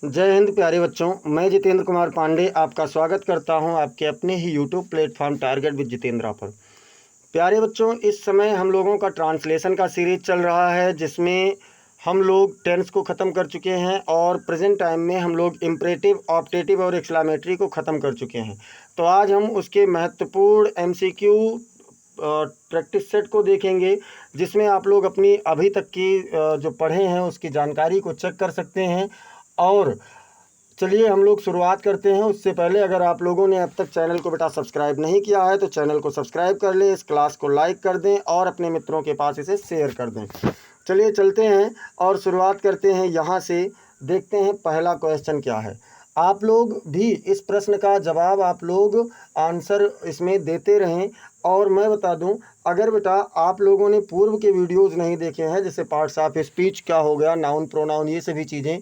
जय हिंद प्यारे बच्चों। मैं जितेंद्र कुमार पांडे आपका स्वागत करता हूं आपके अपने ही YouTube platform Target with Jitendra पर। प्यारे बच्चों, इस समय हम लोगों का ट्रांसलेशन का सीरीज चल रहा है जिसमें हम लोग टेंस को ख़त्म कर चुके हैं और प्रेजेंट टाइम में हम लोग इम्परेटिव, ऑप्टेटिव और एक्सक्लेमेटरी को ख़त्म कर चुके हैं। तो आज हम उसके महत्वपूर्ण एमसीक्यू प्रैक्टिस सेट को देखेंगे जिसमें आप लोग अपनी अभी तक की जो पढ़े हैं उसकी जानकारी को चेक कर सकते हैं। और चलिए हम लोग शुरुआत करते हैं। उससे पहले अगर आप लोगों ने अब तक चैनल को बेटा सब्सक्राइब नहीं किया है तो चैनल को सब्सक्राइब कर लें, इस क्लास को लाइक कर दें और अपने मित्रों के पास इसे शेयर कर दें। चलिए चलते हैं और शुरुआत करते हैं। यहाँ से देखते हैं पहला क्वेश्चन क्या है। आप लोग भी इस प्रश्न का जवाब आप लोग आंसर इसमें देते रहें। और मैं बता दूं, अगर बेटा आप लोगों ने पूर्व के वीडियोज़ नहीं देखे हैं, जैसे पार्ट्स ऑफ स्पीच क्या हो गया, नाउन प्रोनाउन, ये सभी चीज़ें,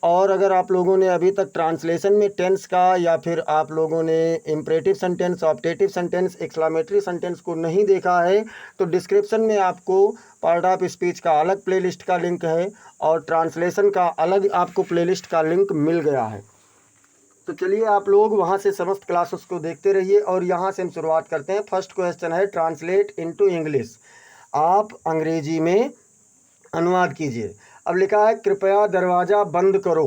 और अगर आप लोगों ने अभी तक ट्रांसलेशन में टेंस का या फिर आप लोगों ने imperative sentence, optative sentence, exclamatory sentence को नहीं देखा है तो डिस्क्रिप्शन में आपको पार्ट ऑफ स्पीच का अलग प्लेलिस्ट का लिंक है और ट्रांसलेशन का अलग आपको प्लेलिस्ट का लिंक मिल गया है। तो चलिए आप लोग वहाँ से समस्त क्लासेस को देखते रहिए और यहाँ से हम शुरुआत करते हैं। फर्स्ट क्वेश्चन है ट्रांसलेट इनटू इंग्लिश। आप अंग्रेजी में अनुवाद कीजिए। अब लिखा है कृपया दरवाज़ा बंद करो।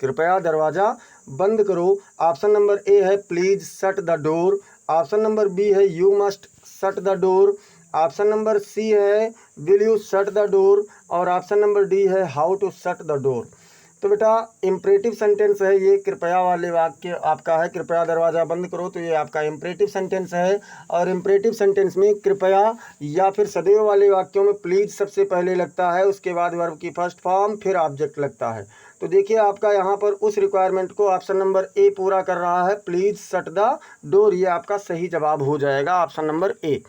कृपया दरवाज़ा बंद करो। ऑप्शन नंबर ए है please shut the door. Option number B है you must shut the door. Option number C है will you shut the door. और ऑप्शन नंबर डी है how to shut the door. तो बेटा imperative sentence है ये, कृपया वाले वाक्य आपका है कृपया दरवाज़ा बंद करो, तो ये आपका इम्परेटिव सेंटेंस है। और इम्परेटिव सेंटेंस में कृपया या फिर सदैव वाले वाक्यों में प्लीज़ सबसे पहले लगता है, उसके बाद वर्ब की फर्स्ट फॉर्म, फिर ऑब्जेक्ट लगता है। तो देखिए आपका यहाँ पर उस रिक्वायरमेंट को ऑप्शन नंबर ए पूरा कर रहा है, प्लीज़ शट द डोर। ये आपका सही जवाब हो जाएगा, ऑप्शन नंबर ए।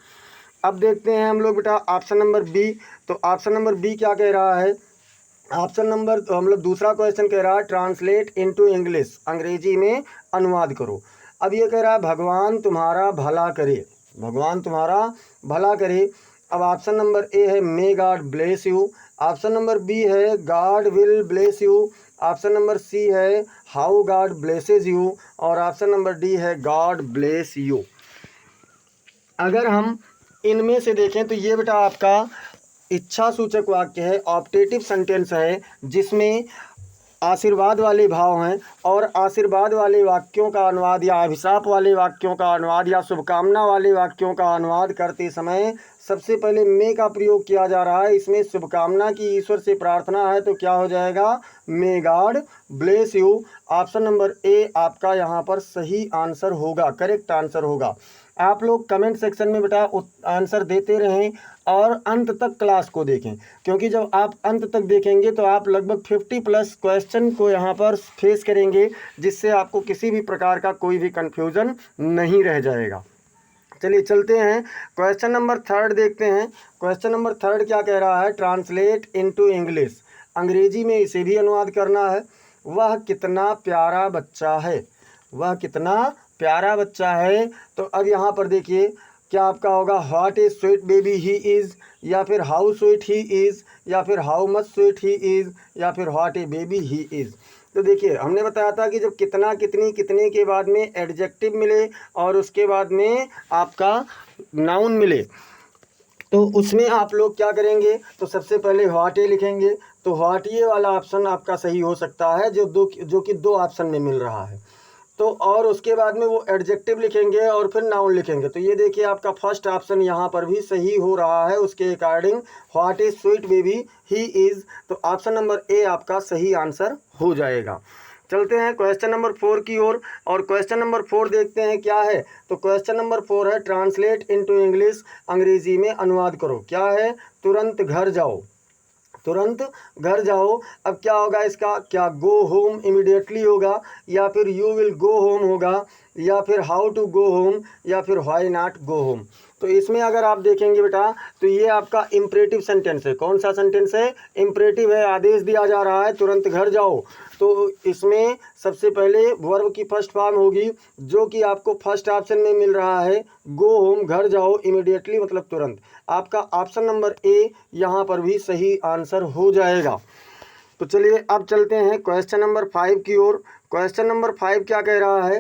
अब देखते हैं हम लोग बेटा ऑप्शन नंबर बी। तो ऑप्शन नंबर बी क्या कह रहा है। ऑप्शन नंबर मतलब दूसरा क्वेश्चन कह रहा है ट्रांसलेट इनटू इंग्लिश, अंग्रेजी में अनुवाद करो। अब ये कह रहा है भगवान तुम्हारा भला करे। भगवान तुम्हारा भला करे। अब ऑप्शन नंबर ए है may God bless you. Option number B है God will bless you. Option number C है हाउ गॉड ब्लेसेस यू। और ऑप्शन नंबर डी है गॉड ब्लेस यू। अगर हम इनमें से देखें तो ये बेटा आपका इच्छा सूचक वाक्य है, ऑप्टेटिव सेंटेंस है, जिसमें आशीर्वाद वाले भाव हैं। और आशीर्वाद वाले वाक्यों का अनुवाद या अभिशाप वाले वाक्यों का अनुवाद या शुभकामना वाले वाक्यों का अनुवाद करते समय सबसे पहले मे का प्रयोग किया जा रहा है। इसमें शुभकामना की ईश्वर से प्रार्थना है तो क्या हो जाएगा, मे God bless you. Option number A आपका यहाँ पर सही आंसर होगा, करेक्ट आंसर होगा। आप लोग कमेंट सेक्शन में बेटा आंसर देते रहें और अंत तक क्लास को देखें, क्योंकि जब आप अंत तक देखेंगे तो आप लगभग 50+ क्वेश्चन को यहाँ पर फेस करेंगे, जिससे आपको किसी भी प्रकार का कोई भी कन्फ्यूज़न नहीं रह जाएगा। चलिए चलते हैं, क्वेश्चन नंबर थर्ड देखते हैं। क्वेश्चन नंबर थर्ड क्या कह रहा है, ट्रांसलेट इनटू इंग्लिश, अंग्रेजी में इसे भी अनुवाद करना है। वह कितना प्यारा बच्चा है। वह कितना प्यारा बच्चा है। तो अब यहाँ पर देखिए क्या आपका होगा, what A sweet baby he is, या फिर हाउ स्वीट ही इज़, या फिर how much sweet he is, या फिर what A baby he is. तो देखिए हमने बताया था कि जब कितना, कितनी, कितने के बाद में एडजेक्टिव मिले और उसके बाद में आपका नाउन मिले तो उसमें आप लोग क्या करेंगे, तो सबसे पहले व्हाट ए लिखेंगे। तो व्हाट ए वाला ऑप्शन आपका सही हो सकता है, जो कि दो ऑप्शन में मिल रहा है। तो और उसके बाद में वो एडजेक्टिव लिखेंगे और फिर नाउन लिखेंगे। तो ये देखिए आपका फर्स्ट ऑप्शन यहाँ पर भी सही हो रहा है उसके according, what is sweet baby he is. तो ऑप्शन नंबर ए आपका सही आंसर हो जाएगा। चलते हैं क्वेश्चन नंबर 4 की ओर और क्वेश्चन नंबर 4 देखते हैं क्या है। तो क्वेश्चन नंबर 4 है ट्रांसलेट इनटू इंग्लिश, अंग्रेजी में अनुवाद करो। क्या है, तुरंत घर जाओ। तुरंत घर जाओ। अब क्या होगा इसका, क्या गो होम इमिडिएटली होगा, या फिर यू विल गो होम होगा, या फिर हाउ टू गो होम, या फिर व्हाई नॉट गो होम। तो इसमें अगर आप देखेंगे बेटा तो ये आपका इम्परेटिव सेंटेंस है। कौन सा सेंटेंस है, इम्परेटिव है, आदेश दिया जा रहा है तुरंत घर जाओ। तो इसमें सबसे पहले वर्ब की फर्स्ट फॉर्म होगी जो कि आपको फर्स्ट ऑप्शन में मिल रहा है, गो होम, घर जाओ, इमिडिएटली मतलब तुरंत। आपका ऑप्शन नंबर ए यहाँ पर भी सही आंसर हो जाएगा। तो चलिए अब चलते हैं क्वेश्चन नंबर 5 की ओर। क्वेश्चन नंबर 5 क्या कह रहा है?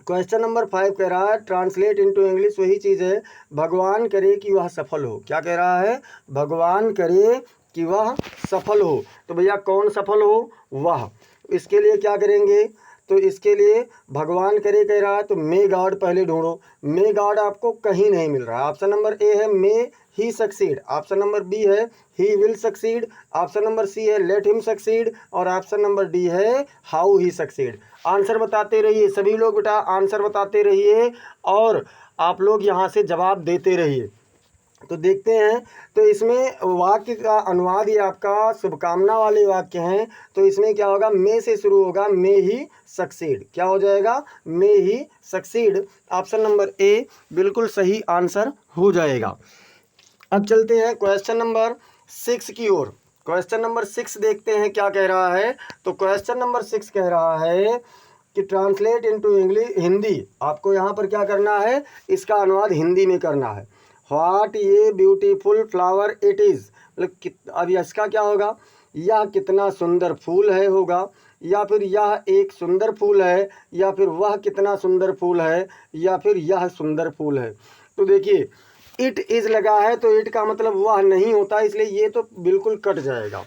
क्वेश्चन नंबर 5 कह रहा है ट्रांसलेट इनटू इंग्लिश, वही चीज़ है, भगवान करे कि वह सफल हो। क्या कह रहा है? भगवान करे कि वह सफल हो। तो भैया कौन सफल हो? वह। इसके लिए क्या करेंगे? तो इसके लिए भगवान करे कह रहा है तो मे गॉड पहले ढूंढो। मे गॉड आपको कहीं नहीं मिल रहा है। ऑप्शन नंबर ए है may he succeed, option number B है he will succeed, option number C है लेट हिम सक्सीड, और ऑप्शन नंबर डी है हाउ ही सक्सीड। आंसर बताते रहिए सभी लोग बेटा, आंसर बताते रहिए और आप लोग यहाँ से जवाब देते रहिए। तो देखते हैं, तो इसमें वाक्य का अनुवाद ये आपका शुभकामना वाले वाक्य हैं। तो इसमें क्या होगा? मे से शुरू होगा, मे ही सक्सीड। क्या हो जाएगा? मे ही सक्सीड। ऑप्शन नंबर ए बिल्कुल सही आंसर हो जाएगा। अब चलते हैं क्वेश्चन नंबर 6 की ओर। क्वेश्चन नंबर 6 देखते हैं क्या कह रहा है। तो क्वेश्चन नंबर 6 कह रहा है कि ट्रांसलेट इनटू इंग्लिश, हिंदी। आपको यहाँ पर क्या करना है? इसका अनुवाद हिंदी में करना है। व्हाट ये ब्यूटीफुल फ्लावर इट इज़, मतलब अब इसका क्या होगा? यह कितना सुंदर फूल है होगा, या फिर यह एक सुंदर फूल है, या फिर वह कितना सुंदर फूल है, या फिर यह सुंदर फूल है। तो देखिए इट इज़ लगा है तो इट का मतलब वह नहीं होता, इसलिए ये तो बिल्कुल कट जाएगा।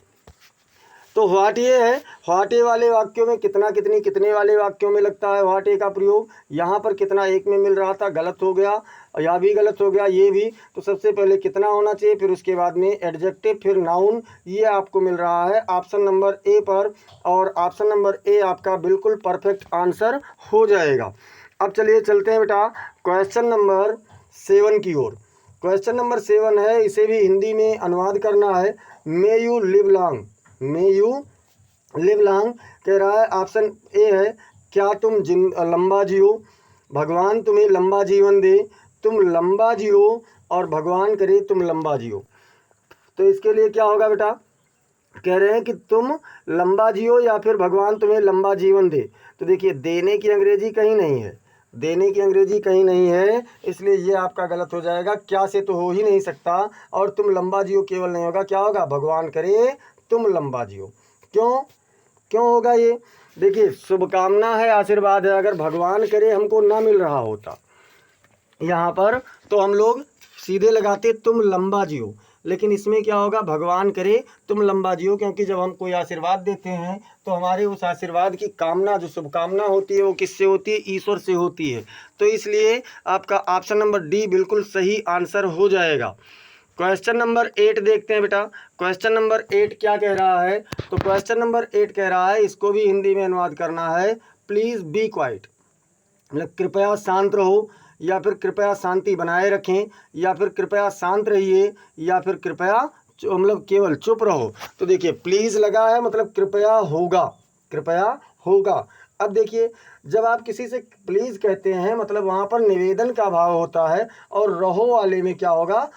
तो व्हाट ये है, व्हाट ए वाले वाक्यों में कितना कितनी कितने वाले वाक्यों में लगता है व्हाट ए का प्रयोग। यहाँ पर कितना एक में मिल रहा था, गलत हो गया, या भी गलत हो गया, ये भी। तो सबसे पहले कितना होना चाहिए, फिर उसके बाद में एडजेक्टिव, फिर नाउन, ये आपको मिल रहा है ऑप्शन नंबर ए पर, और ऑप्शन नंबर ए आपका बिल्कुल परफेक्ट आंसर हो जाएगा। अब चलिए चलते हैं बेटा क्वेश्चन नंबर 7 की ओर। क्वेश्चन नंबर 7 है, इसे भी हिंदी में अनुवाद करना है। May you live long, may you live long कह रहा है। ऑप्शन ए है क्या तुम लंबा जियो, भगवान तुम्हें लंबा जीवन दे, तुम लंबा जियो, और भगवान करे तुम लंबा जियो। तो इसके लिए क्या होगा बेटा? कह रहे हैं कि तुम लंबा जियो या फिर भगवान तुम्हें लंबा जीवन दे। तो देखिए देने की अंग्रेजी कहीं नहीं है, देने की अंग्रेजी कहीं नहीं है, इसलिए ये आपका गलत हो जाएगा। क्या से तो हो ही नहीं सकता, और तुम लंबा जियो केवल नहीं होगा, क्या होगा? भगवान करे तुम लंबा जियो। क्यों क्यों होगा ये? देखिए शुभकामना है, आशीर्वाद है। अगर भगवान करे हमको ना मिल रहा होता यहाँ पर तो हम लोग सीधे लगाते तुम लंबा जियो, लेकिन इसमें क्या होगा? भगवान करे तुम लंबा जियो, क्योंकि जब हम कोई आशीर्वाद देते हैं तो हमारे उस आशीर्वाद की कामना, जो शुभकामना होती है, वो किससे होती है? ईश्वर से होती है। तो इसलिए आपका ऑप्शन नंबर डी बिल्कुल सही आंसर हो जाएगा। क्वेश्चन नंबर 8 देखते हैं बेटा। क्वेश्चन नंबर 8 क्या कह रहा है? तो क्वेश्चन नंबर 8 कह रहा है, इसको भी हिंदी में अनुवाद करना है, प्लीज़ बी क्वाइट, मतलब कृपया शांत रहो, या फिर कृपया शांति बनाए रखें, या फिर कृपया शांत रहिए, या फिर कृपया मतलब केवल चुप रहो। तो देखिए प्लीज़ लगा है मतलब कृपया होगा, कृपया होगा। अब देखिए जब आप किसी से प्लीज़ कहते हैं मतलब वहाँ पर निवेदन का भाव होता है, और रहो वाले में क्या होगा?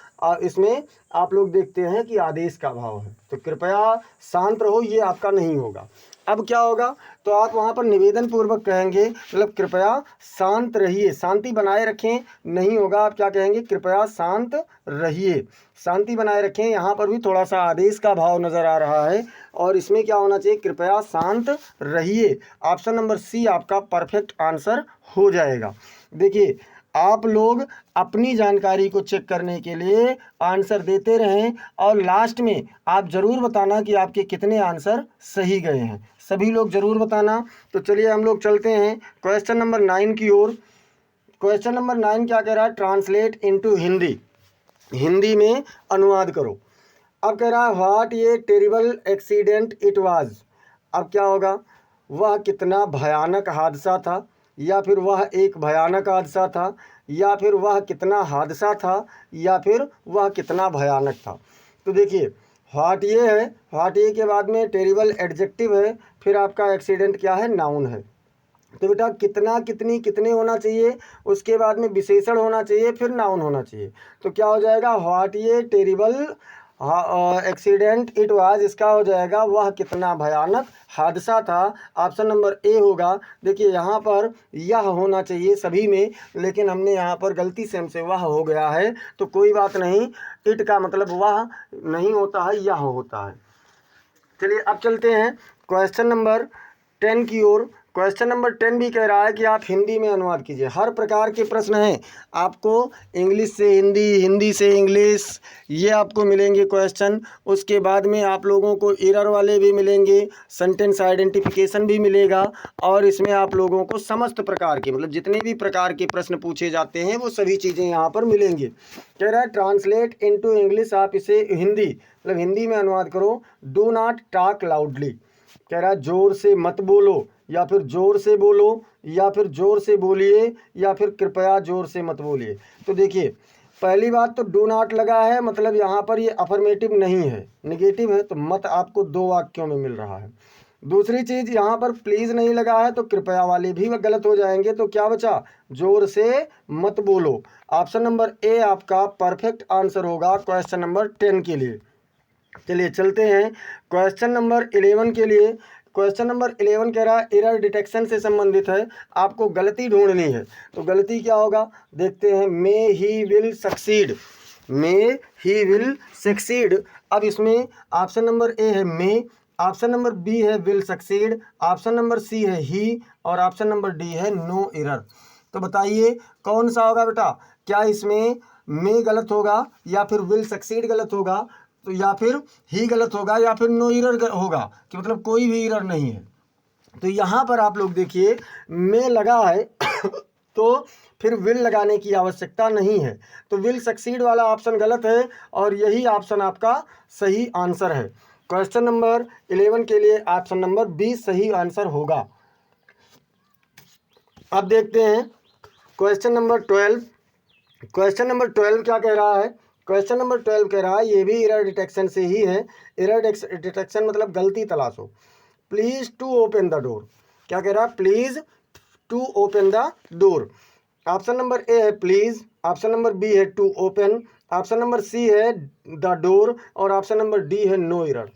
इसमें आप लोग देखते हैं कि आदेश का भाव है। तो कृपया शांत रहो ये आपका नहीं होगा। अब क्या होगा? तो आप वहाँ पर निवेदन पूर्वक कहेंगे, मतलब कृपया शांत रहिए, शांति बनाए रखें नहीं होगा, आप क्या कहेंगे? कृपया शांत रहिए, शांति बनाए रखें। यहाँ पर भी थोड़ा सा आदेश का भाव नज़र आ रहा है, और इसमें क्या होना चाहिए? कृपया शांत रहिए। ऑप्शन नंबर सी आपका परफेक्ट आंसर हो जाएगा। देखिए आप लोग अपनी जानकारी को चेक करने के लिए आंसर देते रहें, और लास्ट में आप ज़रूर बताना कि आपके कितने आंसर सही गए हैं, सभी लोग ज़रूर बताना। तो चलिए हम लोग चलते हैं क्वेश्चन नंबर 9 की ओर। क्वेश्चन नंबर 9 क्या कह रहा है? ट्रांसलेट इनटू हिंदी, हिंदी में अनुवाद करो। अब कह रहा है व्हाट ये टेरिबल एक्सीडेंट इट वाज। अब क्या होगा? वह कितना भयानक हादसा था, या फिर वह एक भयानक हादसा था, या फिर वह कितना हादसा था, या फिर वह कितना भयानक था। तो देखिए व्हाट ये है, व्हाट ये के बाद में टेरिबल एडजेक्टिव है, फिर आपका एक्सीडेंट क्या है? नाउन है। तो बेटा कितना कितनी कितने होना चाहिए, उसके बाद में विशेषण होना चाहिए, फिर नाउन होना चाहिए। तो क्या हो जाएगा? व्हाट ये टेरिबल एक्सीडेंट इट वाज, इसका हो जाएगा वह कितना भयानक हादसा था। ऑप्शन नंबर ए होगा। देखिए यहाँ पर यह होना चाहिए सभी में, लेकिन हमने यहाँ पर गलती से हमसे वह हो गया है, तो कोई बात नहीं, इट का मतलब वह नहीं होता है, यह होता है। चलिए अब चलते हैं क्वेश्चन नंबर 10 की ओर। क्वेश्चन नंबर 10 भी कह रहा है कि आप हिंदी में अनुवाद कीजिए। हर प्रकार के प्रश्न हैं, आपको इंग्लिश से हिंदी, हिंदी से इंग्लिश, ये आपको मिलेंगे क्वेश्चन। उसके बाद में आप लोगों को एरर वाले भी मिलेंगे, सेंटेंस आइडेंटिफिकेशन भी मिलेगा, और इसमें आप लोगों को समस्त प्रकार के मतलब जितने भी प्रकार के प्रश्न पूछे जाते हैं वो सभी चीज़ें यहाँ पर मिलेंगी। कह रहा है ट्रांसलेट इनटू इंग्लिश, आप इसे हिंदी मतलब हिंदी में अनुवाद करो। डू नॉट टॉक लाउडली, कह रहा है जोर से मत बोलो, या फिर जोर से बोलो, या फिर जोर से बोलिए, या फिर कृपया जोर से मत बोलिए। तो देखिए पहली बात तो डू नॉट लगा है, मतलब यहाँ पर ये अफर्मेटिव नहीं है, निगेटिव है, तो मत आपको 2 वाक्यों में मिल रहा है। दूसरी चीज़ यहाँ पर प्लीज़ नहीं लगा है, तो कृपया वाले भी गलत हो जाएंगे। तो क्या बचा, जोर से मत बोलो। ऑप्शन नंबर ए आपका परफेक्ट आंसर होगा क्वेश्चन नंबर 10 के लिए। चलिए चलते हैं क्वेश्चन नंबर 11 के लिए। क्वेश्चन नंबर 11 कह रहा है एरर डिटेक्शन से संबंधित है, आपको गलती ढूंढनी है। तो गलती क्या होगा, देखते हैं। May he will succeed, may he will succeed. अब इसमें ऑप्शन नंबर ए है मे, ऑप्शन नंबर बी है will succeed, option number C है ही, और ऑप्शन नंबर डी है नो एरर। तो बताइए कौन सा होगा बेटा, क्या इसमें मे गलत होगा, या फिर विल सक्सीड गलत होगा, तो या फिर ही गलत होगा, या फिर नो एरर होगा, कि मतलब कोई भी एरर नहीं है। तो यहाँ पर आप लोग देखिए में लगा है तो फिर विल लगाने की आवश्यकता नहीं है, तो विल सक्सीड वाला ऑप्शन गलत है, और यही ऑप्शन आपका सही आंसर है। क्वेश्चन नंबर 11 के लिए ऑप्शन नंबर बी सही आंसर होगा। अब देखते हैं क्वेश्चन नंबर 12। क्वेश्चन नंबर 12 क्या कह रहा है, क्वेश्चन नंबर 12 कह रहा है, ये भी एरर डिटेक्शन से ही है। एरर डिटेक्शन मतलब गलती तलाशो। Please to open the door, क्या कह रहा है, please to open the door. Option number A है प्लीज़, ऑप्शन नंबर बी है to open, option number C है द डोर, और ऑप्शन नंबर डी है नो एरर।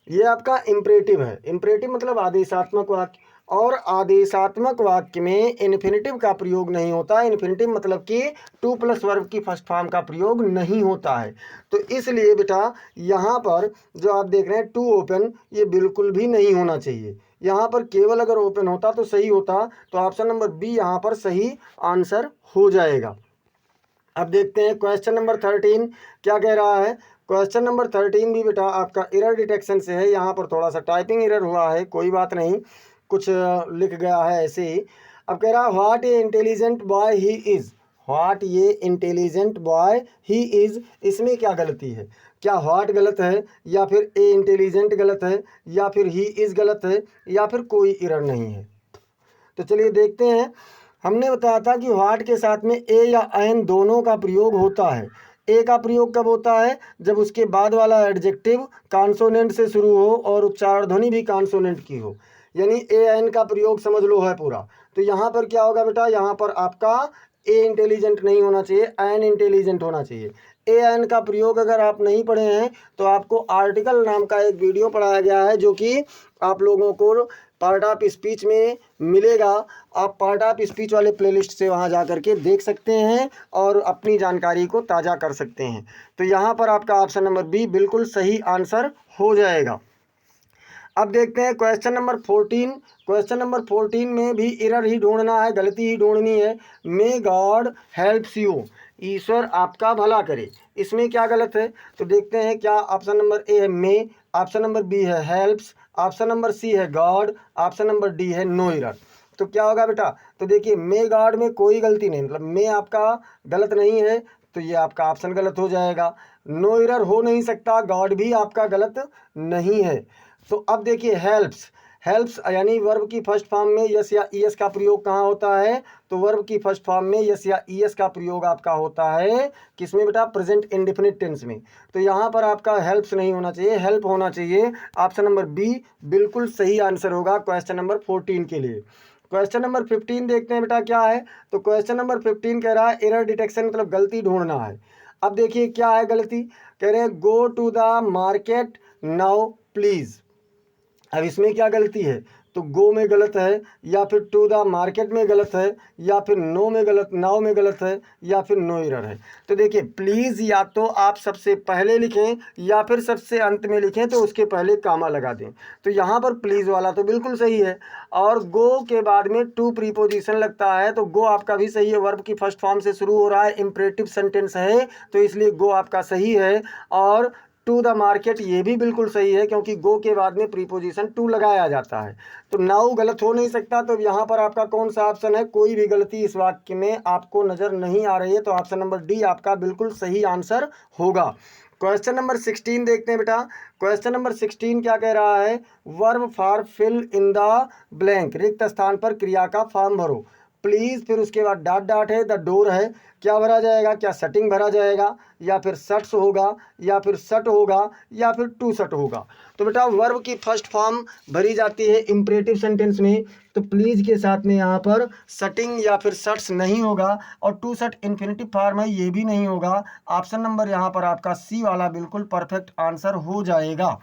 ये आपका इम्परेटिव है। इम्परेटिव मतलब आदेशात्मक वाक्य, और आदेशात्मक वाक्य में इन्फिनेटिव का प्रयोग नहीं होता। इन्फिनेटिव मतलब कि टू प्लस वर्ब की फर्स्ट फॉर्म का प्रयोग नहीं होता है। तो इसलिए बेटा यहाँ पर जो आप देख रहे हैं टू ओपन, ये बिल्कुल भी नहीं होना चाहिए। यहाँ पर केवल अगर ओपन होता तो सही होता, तो ऑप्शन नंबर बी यहाँ पर सही आंसर हो जाएगा। अब देखते हैं क्वेश्चन नंबर 13 क्या कह रहा है। क्वेश्चन नंबर 13 भी बेटा आपका एरर डिटेक्शन से है। यहाँ पर थोड़ा सा टाइपिंग एरर हुआ है, कोई बात नहीं, कुछ लिख गया है ऐसे ही। अब कह रहा है what A intelligent boy he is, what ये इंटेलिजेंट बॉय ही इज़, इसमें क्या गलती है, क्या व्हाट गलत है, या फिर ए इंटेलिजेंट गलत है, या फिर ही इज़ गलत है, या फिर कोई एरर नहीं है। तो चलिए देखते हैं। हमने बताया था कि व्हाट के साथ में ए या एन दोनों का प्रयोग होता है। ए का प्रयोग कब होता है, जब उसके बाद वाला एडजेक्टिव कॉन्सोनेंट से शुरू हो और उच्चारण ध्वनि भी कॉन्सोनेंट की हो, यानी ए एन का प्रयोग समझ लो है पूरा। तो यहाँ पर क्या होगा बेटा, यहाँ पर आपका ए इंटेलिजेंट नहीं होना चाहिए, एन इंटेलिजेंट होना चाहिए। ए एन का प्रयोग अगर आप नहीं पढ़े हैं तो आपको आर्टिकल नाम का एक वीडियो पढ़ाया गया है, जो कि आप लोगों को पार्ट ऑफ स्पीच में मिलेगा। आप पार्ट ऑफ स्पीच वाले प्लेलिस्ट से वहां जा करके देख सकते हैं और अपनी जानकारी को ताज़ा कर सकते हैं। तो यहाँ पर आपका ऑप्शन नंबर बी बिल्कुल सही आंसर हो जाएगा। अब देखते हैं क्वेश्चन नंबर 14। क्वेश्चन नंबर 14 में भी एरर ही ढूंढना है, गलती ही ढूंढनी है। मे गॉड हेल्प्स यू, ईश्वर आपका भला करे, इसमें क्या गलत है। तो देखते हैं क्या ऑप्शन नंबर ए है मे, ऑप्शन नंबर बी है हेल्प्स, ऑप्शन नंबर सी है गॉड, ऑप्शन नंबर डी है नो एरर। तो क्या होगा बेटा, तो देखिए मे गॉड में कोई गलती नहीं, मतलब मे आपका गलत नहीं है, तो ये आपका ऑप्शन गलत हो जाएगा। नो एरर हो नहीं सकता, गॉड भी आपका गलत नहीं है। तो अब देखिए हेल्प्स, हेल्प्स यानी वर्ब की फर्स्ट फॉर्म में यस या ईएस का प्रयोग कहाँ होता है, तो वर्ब की फर्स्ट फॉर्म में यस या ईएस का प्रयोग आपका होता है किसमें बेटा, प्रेजेंट इंडेफिनिट टेंस में। तो यहाँ पर आपका हेल्प्स नहीं होना चाहिए, हेल्प होना चाहिए। ऑप्शन नंबर बी बिल्कुल सही आंसर होगा क्वेश्चन नंबर 14 के लिए। क्वेश्चन नंबर 15 देखते हैं बेटा क्या है। तो क्वेश्चन नंबर 15 कह रहा है एरर डिटेक्शन मतलब गलती ढूंढना है। अब देखिए क्या है गलती, कह रहे हैं go to the market now please. अब इसमें क्या गलती है, तो गो में गलत है, या फिर टू द मार्केट में गलत है, या फिर नो में गलत, नाउ में गलत है, या फिर नो एरर है। तो देखिए प्लीज़ या तो आप सबसे पहले लिखें या फिर सबसे अंत में लिखें, तो उसके पहले कामा लगा दें। तो यहाँ पर प्लीज़ वाला तो बिल्कुल सही है, और गो के बाद में टू प्रीपोजिशन लगता है, तो गो आपका भी सही है, वर्ब की फर्स्ट फॉर्म से शुरू हो रहा है, इंपरेटिव सेंटेंस है, तो इसलिए गो आपका सही है। और टू द मार्केट ये भी बिल्कुल सही है, क्योंकि गो के बाद में प्रीपोजिशन टू लगाया जाता है। तो नाउ गलत हो नहीं सकता, तो यहाँ पर आपका कौन सा ऑप्शन है, कोई भी गलती इस वाक्य में आपको नज़र नहीं आ रही है, तो ऑप्शन नंबर डी आपका बिल्कुल सही आंसर होगा। क्वेश्चन नंबर 16 देखते हैं बेटा। क्वेश्चन नंबर 16 क्या कह रहा है, verb for fill in the blank, रिक्त स्थान पर क्रिया का फॉर्म भरो प्लीज़, फिर उसके बाद डॉट डॉट है, द डोर है, क्या भरा जाएगा, क्या शटिंग भरा जाएगा, या फिर शट्स होगा, या फिर शट होगा, या फिर टू शट होगा। तो बेटा वर्ब की फर्स्ट फॉर्म भरी जाती है इंपरेटिव सेंटेंस में, तो प्लीज़ के साथ में यहाँ पर शटिंग या फिर शट्स नहीं होगा, और टू शट इन्फिनिटिव फॉर्म है, ये भी नहीं होगा। ऑप्शन नंबर यहाँ पर आपका सी वाला बिल्कुल परफेक्ट आंसर हो जाएगा।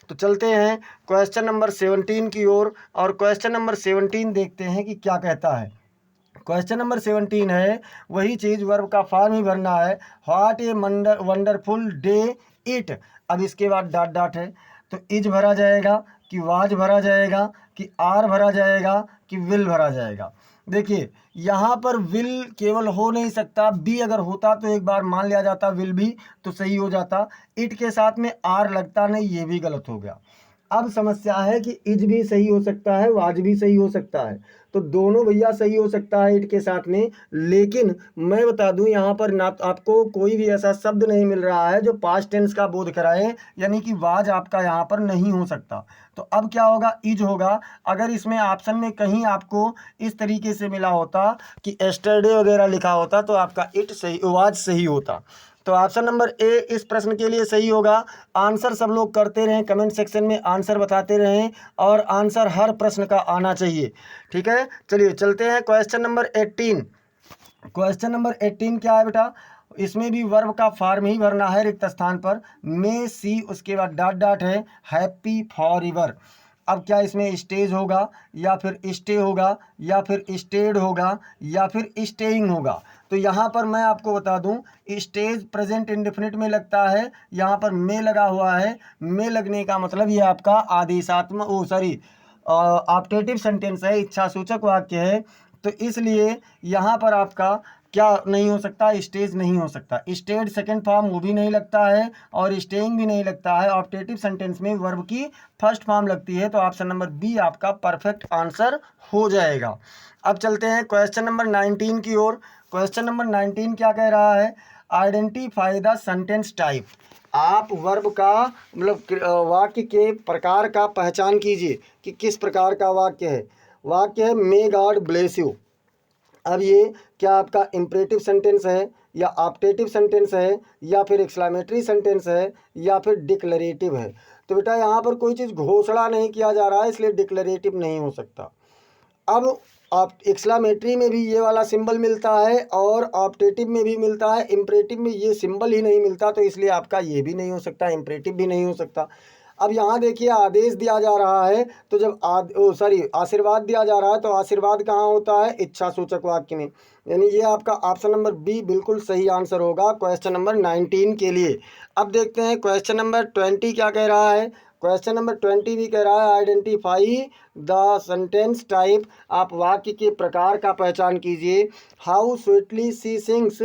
तो चलते हैं क्वेश्चन नंबर 17 की ओर, और क्वेश्चन नंबर 17 देखते हैं कि क्या कहता है। क्वेश्चन नंबर 17 है, वही चीज़ वर्ब का फॉर्म ही भरना है, what a wonderful day it. अब इसके बाद डॉट डॉट है, तो इज भरा जाएगा, कि वाज भरा जाएगा, कि आर भरा जाएगा, कि विल भरा जाएगा। देखिए यहाँ पर विल केवल हो नहीं सकता, बी अगर होता तो एक बार मान लिया जाता विल भी, तो सही हो जाता। इट के साथ में आर लगता नहीं, ये भी गलत हो गया। अब समस्या है कि इज भी सही हो सकता है, वाज भी सही हो सकता है, तो दोनों भैया सही हो सकता है इट के साथ में। लेकिन मैं बता दूं यहाँ पर ना आपको कोई भी ऐसा शब्द नहीं मिल रहा है जो पास्ट टेंस का बोध कराए, यानी कि वाज आपका यहाँ पर नहीं हो सकता। तो अब क्या होगा, इज होगा। अगर इसमें ऑप्शन में कहीं आपको इस तरीके से मिला होता कि एस्टरडे वगैरह लिखा होता, तो आपका इट सही, वाज सही होता। तो ऑप्शन नंबर ए इस प्रश्न के लिए सही होगा। आंसर सब लोग करते रहें, कमेंट सेक्शन में आंसर बताते रहें, और आंसर हर प्रश्न का आना चाहिए, ठीक है। चलिए चलते हैं क्वेश्चन नंबर 18। क्वेश्चन नंबर 18 क्या है बेटा, इसमें भी वर्ब का फॉर्म ही भरना है रिक्त स्थान पर, मे सी, उसके बाद डॉट डॉट है, हैप्पी फॉर एवर। अब क्या इसमें स्टेज होगा, या फिर स्टे होगा, या फिर स्टेड होगा, या फिर स्टेइंग होगा। तो यहाँ पर मैं आपको बता दूं, स्टेज प्रेजेंट इंडेफिनिट में लगता है, यहाँ पर मे लगा हुआ है। मे लगने का मतलब ये आपका आदेशात्मक ऑप्टेटिव सेंटेंस है, इच्छा सूचक वाक्य है, तो इसलिए यहाँ पर आपका क्या नहीं हो सकता, स्टेज नहीं हो सकता। स्टेड सेकंड फॉर्म वो भी नहीं लगता है, और स्टेइंग भी नहीं लगता है। ऑप्टेटिव सेंटेंस में वर्ब की फर्स्ट फॉर्म लगती है, तो ऑप्शन नंबर बी आपका परफेक्ट आंसर हो जाएगा। अब चलते हैं क्वेश्चन नंबर 19 की ओर। क्वेश्चन नंबर 19 क्या कह रहा है, आइडेंटिफाई द सेंटेंस टाइप। आप वर्ब का मतलब वाक्य के प्रकार का पहचान कीजिए कि किस प्रकार का वाक्य है। वाक्य है मे गॉड ब्लेस यू। अब ये क्या आपका इम्परेटिव सेंटेंस है, या ऑप्टेटिव सेंटेंस है, या फिर एक्सक्लेमेटरी सेंटेंस है, या फिर डिक्लेरेटिव है। तो बेटा यहाँ पर कोई चीज़ घोषणा नहीं किया जा रहा है, इसलिए डिक्लेरेटिव नहीं हो सकता। अब आप एक्सक्लेमेटरी में भी ये वाला सिंबल मिलता है, और ऑप्टेटिव में भी मिलता है, इम्परेटिव में ये सिंबल ही नहीं मिलता, तो इसलिए आपका ये भी नहीं हो सकता, इम्परेटिव भी नहीं हो सकता। अब यहाँ देखिए आदेश दिया जा रहा है, तो जब आशीर्वाद दिया जा रहा है, तो आशीर्वाद कहाँ होता है, इच्छा सूचक वाक्य में, यानी ये आपका ऑप्शन नंबर बी बिल्कुल सही आंसर होगा क्वेश्चन नंबर 19 के लिए। अब देखते हैं क्वेश्चन नंबर 20 क्या कह रहा है। क्वेश्चन नंबर 20 भी कह रहा है आइडेंटिफाई द सेंटेंस टाइप। आप वाक्य के प्रकार का पहचान कीजिए। हाउ स्वीटली सी सिंग्स,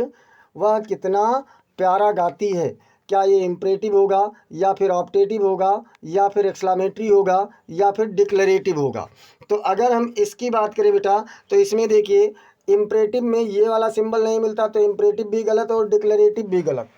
वह कितना प्यारा गाती है। क्या ये इम्परेटिव होगा, या फिर ऑप्टेटिव होगा, या फिर एक्सक्लेमेटरी होगा, या फिर डिक्लेरेटिव होगा। तो अगर हम इसकी बात करें बेटा, तो इसमें देखिए इम्परेटिव में ये वाला सिंबल नहीं मिलता, तो इम्परेटिव भी गलत और डिक्लेरेटिव भी गलत।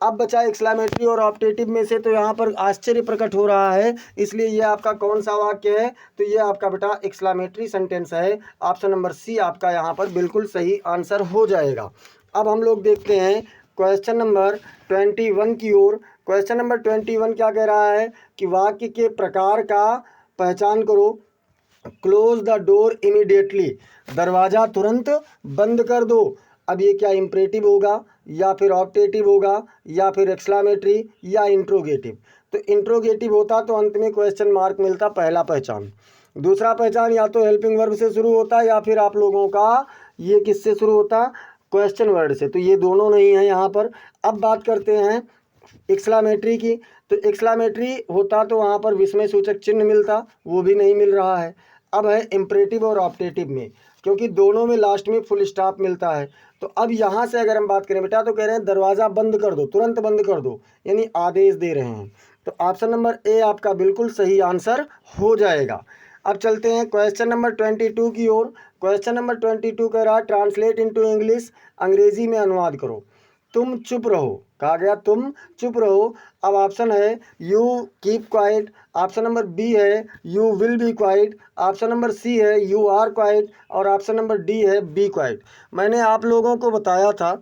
अब बचा एक्सक्लेमेटरी और ऑप्टेटिव में से, तो यहाँ पर आश्चर्य प्रकट हो रहा है, इसलिए ये आपका कौन सा वाक्य है, तो ये आपका बेटा एक्सक्लेमेटरी सेंटेंस है। ऑप्शन नंबर सी आपका यहाँ पर बिल्कुल सही आंसर हो जाएगा। अब हम लोग देखते हैं क्वेश्चन नंबर 21 की ओर। क्वेश्चन नंबर 21 क्या कह रहा है कि वाक्य के प्रकार का पहचान करो। क्लोज द डोर इमीडिएटली, दरवाज़ा तुरंत बंद कर दो। अब ये क्या इम्परेटिव होगा, या फिर ऑप्टेटिव होगा, या फिर एक्सक्लेमेटरी, या इंट्रोगेटिव। तो इंट्रोगेटिव होता तो अंत में क्वेश्चन मार्क मिलता, पहला पहचान। दूसरा पहचान या तो हेल्पिंग वर्ब से शुरू होता है या फिर आप लोगों का ये किससे शुरू होता, क्वेश्चन वर्ड से। तो ये दोनों नहीं है यहाँ पर। अब बात करते हैं एक्सक्लामेटरी की। तो एक्सक्लामेटरी होता तो वहाँ पर विस्मय सूचक चिन्ह मिलता, वो भी नहीं मिल रहा है। अब है इम्परेटिव और ऑप्टेटिव में, क्योंकि दोनों में लास्ट में फुल स्टॉप मिलता है। तो अब यहाँ से अगर हम बात करें बेटा, तो कह रहे हैं दरवाज़ा बंद कर दो, तुरंत बंद कर दो, यानी आदेश दे रहे हैं। तो ऑप्शन नंबर ए आपका बिल्कुल सही आंसर हो जाएगा। अब चलते हैं क्वेश्चन नंबर 22 की ओर। क्वेश्चन नंबर 22 कह रहा है ट्रांसलेट इनटू इंग्लिश, अंग्रेजी में अनुवाद करो। तुम चुप रहो, कहा गया तुम चुप रहो। अब ऑप्शन है you keep quiet, option number B है you will be quiet, option number C है यू आर क्वाइट, और ऑप्शन नंबर डी है बी क्वाइट। मैंने आप लोगों को बताया था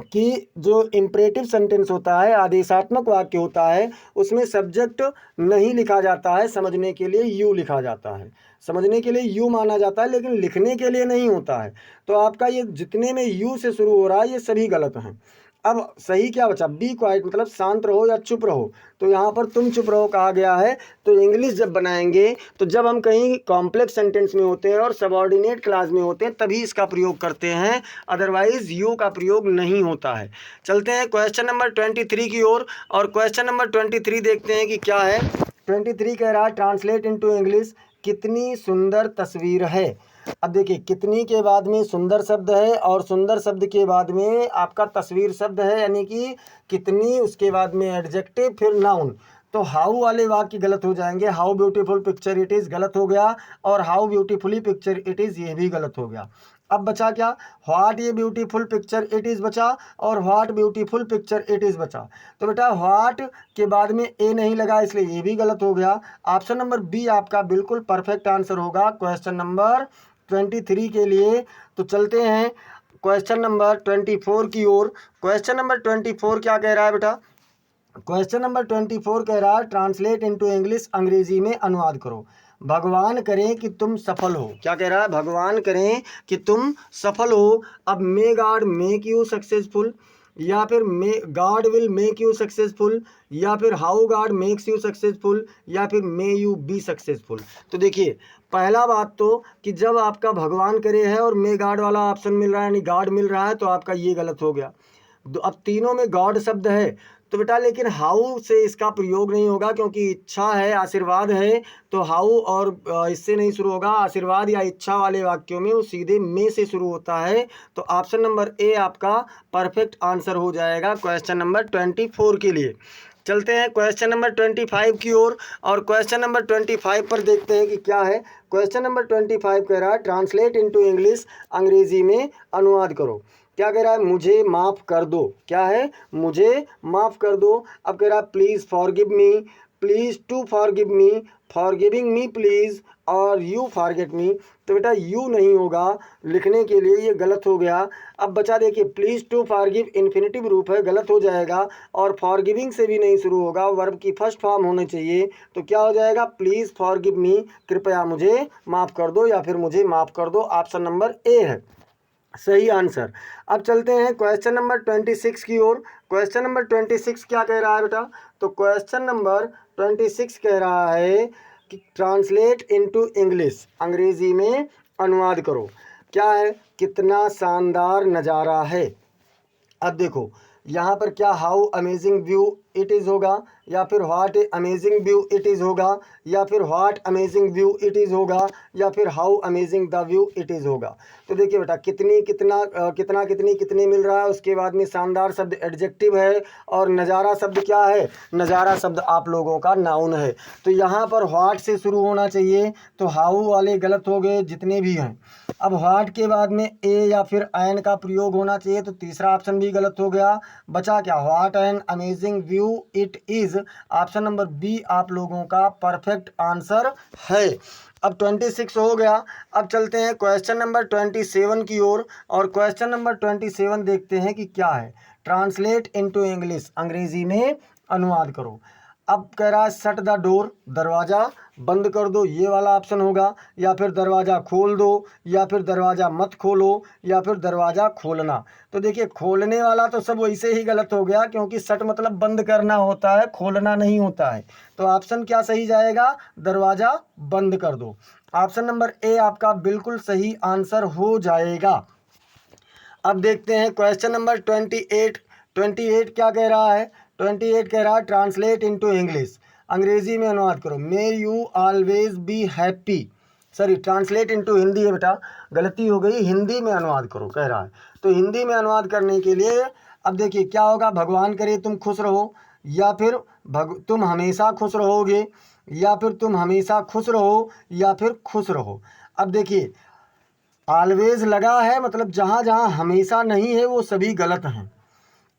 कि जो इम्परेटिव सेंटेंस होता है, आदेशात्मक वाक्य होता है, उसमें सब्जेक्ट नहीं लिखा जाता है, समझने के लिए यू लिखा जाता है, समझने के लिए यू माना जाता है, लेकिन लिखने के लिए नहीं होता है। तो आपका ये जितने में यू से शुरू हो रहा है ये सभी गलत हैं। अब सही क्या बचा, बी क्वाइट मतलब शांत रहो या चुप रहो। तो यहाँ पर तुम चुप रहो कहा गया है। तो इंग्लिश जब बनाएंगे तो जब हम कहीं कॉम्प्लेक्स सेंटेंस में होते हैं और सबऑर्डिनेट क्लास में होते हैं तभी इसका प्रयोग करते हैं, अदरवाइज यू का प्रयोग नहीं होता है। चलते हैं क्वेश्चन नंबर 23 की ओर, और क्वेश्चन नंबर 23 देखते हैं कि क्या है। 23 कह रहा है ट्रांसलेट इनटू इंग्लिश, कितनी सुंदर तस्वीर है। अब देखिए कितनी के बाद में सुंदर शब्द है और सुंदर शब्द के बाद में आपका तस्वीर शब्द है, यानी कि कितनी, उसके बाद में एडजेक्टिव, फिर नाउन। तो हाउ वाले वाक्य गलत हो जाएंगे। How beautiful picture it is गलत हो गया, और how beautifully picture it is ये भी गलत हो गया। अब बचा क्या, व्हाट ये ब्यूटीफुल पिक्चर इट इज़ बचा, और what beautiful picture it is बचा। तो बेटा व्हाट के बाद में ए नहीं लगा, इसलिए ये भी गलत हो गया। ऑप्शन नंबर बी आपका बिल्कुल परफेक्ट आंसर होगा क्वेश्चन नंबर 23 के लिए। तो चलते हैं क्वेश्चन नंबर 24 की ओर। क्वेश्चन नंबर 24 क्या कह रहा है बेटा, क्वेश्चन नंबर 24 कह रहा है ट्रांसलेट इनटू इंग्लिश, अंग्रेजी में अनुवाद करो। भगवान करें कि तुम सफल हो, क्या कह रहा है, भगवान करें कि तुम सफल हो। अब may God make you successful, या फिर may God will make you successful, या फिर how God makes you successful, या फिर मे यू बी सक्सेसफुल। तो देखिए पहला बात तो कि जब आपका भगवान करे है और मे गॉड वाला ऑप्शन मिल रहा है, यानी गॉड मिल रहा है, तो आपका ये गलत हो गया। अब तीनों में गॉड शब्द है तो बेटा, लेकिन हाउ से इसका प्रयोग नहीं होगा, क्योंकि इच्छा है, आशीर्वाद है, तो हाउ और इससे नहीं शुरू होगा। आशीर्वाद या इच्छा वाले वाक्यों में वो सीधे में से शुरू होता है। तो ऑप्शन नंबर ए आपका परफेक्ट आंसर हो जाएगा क्वेश्चन नंबर 24 के लिए। चलते हैं क्वेश्चन नंबर 25 की ओर, और क्वेश्चन नंबर 25 पर देखते हैं कि क्या है। क्वेश्चन नंबर 25 कह रहा है ट्रांसलेट इनटू इंग्लिश, अंग्रेजी में अनुवाद करो। क्या कह रहा है, मुझे माफ़ कर दो, क्या है, मुझे माफ़ कर दो। अब कह रहा है please forgive me, please to forgive me, forgiving me please, और यू फॉरगेट मी। तो बेटा यू नहीं होगा, लिखने के लिए ये गलत हो गया। अब बचा देखिए प्लीज़ टू फॉरगिव इन्फिनेटिव रूप है, गलत हो जाएगा, और फॉरगिविंग से भी नहीं शुरू होगा, वर्ब की फर्स्ट फॉर्म होनी चाहिए। तो क्या हो जाएगा, प्लीज़ फॉरगिव मी, कृपया मुझे माफ़ कर दो, या फिर मुझे माफ़ कर दो। ऑप्शन नंबर ए है सही आंसर। अब चलते हैं क्वेश्चन नंबर 26 की ओर। क्वेश्चन नंबर 26 क्या कह रहा है बेटा, तो क्वेश्चन नंबर 26 कह रहा है कि ट्रांसलेट इनटू इंग्लिश, अंग्रेजी में अनुवाद करो। क्या है, कितना शानदार नज़ारा है। अब देखो यहाँ पर क्या how amazing view it is होगा, या फिर what amazing view it is होगा, या फिर what amazing view it is होगा, या फिर how amazing the view it is होगा। तो देखिए बेटा कितनी कितना कितनी कितने मिल रहा है, उसके बाद में शानदार शब्द एडजेक्टिव है, और नज़ारा शब्द क्या है, नज़ारा शब्द आप लोगों का नाउन है। तो यहाँ पर व्हाट से शुरू होना चाहिए, तो हाउ वाले गलत हो गए जितने भी हैं। अब व्हाट के बाद में ए या फिर एन का प्रयोग होना चाहिए, तो तीसरा ऑप्शन भी गलत हो गया। बचा क्या, what an amazing view it is. Option number B आप लोगों का परफेक्ट आंसर है। अब 26 हो गया। अब चलते हैं क्वेश्चन नंबर 27 की ओर, और क्वेश्चन नंबर 27 देखते हैं कि क्या है। ट्रांसलेट इनटू इंग्लिश, अंग्रेजी में अनुवाद करो। अब कह रहा है शट द डोर, दरवाज़ा बंद कर दो, ये वाला ऑप्शन होगा, या फिर दरवाज़ा खोल दो, या फिर दरवाज़ा मत खोलो, या फिर दरवाज़ा खोलना। तो देखिए खोलने वाला तो सब वैसे ही गलत हो गया, क्योंकि शट मतलब बंद करना होता है, खोलना नहीं होता है। तो ऑप्शन क्या सही जाएगा, दरवाज़ा बंद कर दो। ऑप्शन नंबर ए आपका बिल्कुल सही आंसर हो जाएगा। अब देखते हैं क्वेश्चन नंबर 28। 28 क्या कह रहा है, 28 कह रहा है ट्रांसलेट इनटू इंग्लिश, अंग्रेजी में अनुवाद करो। May you always be happy, sorry translate into Hindi है बेटा, गलती हो गई, हिंदी में अनुवाद करो कह रहा है। तो हिंदी में अनुवाद करने के लिए अब देखिए क्या होगा, भगवान करे तुम खुश रहो, या फिर तुम हमेशा खुश रहोगे, या फिर तुम हमेशा खुश रहो, या फिर खुश रहो। अब देखिए ऑलवेज लगा है, मतलब जहाँ जहाँ हमेशा नहीं है वो सभी गलत हैं।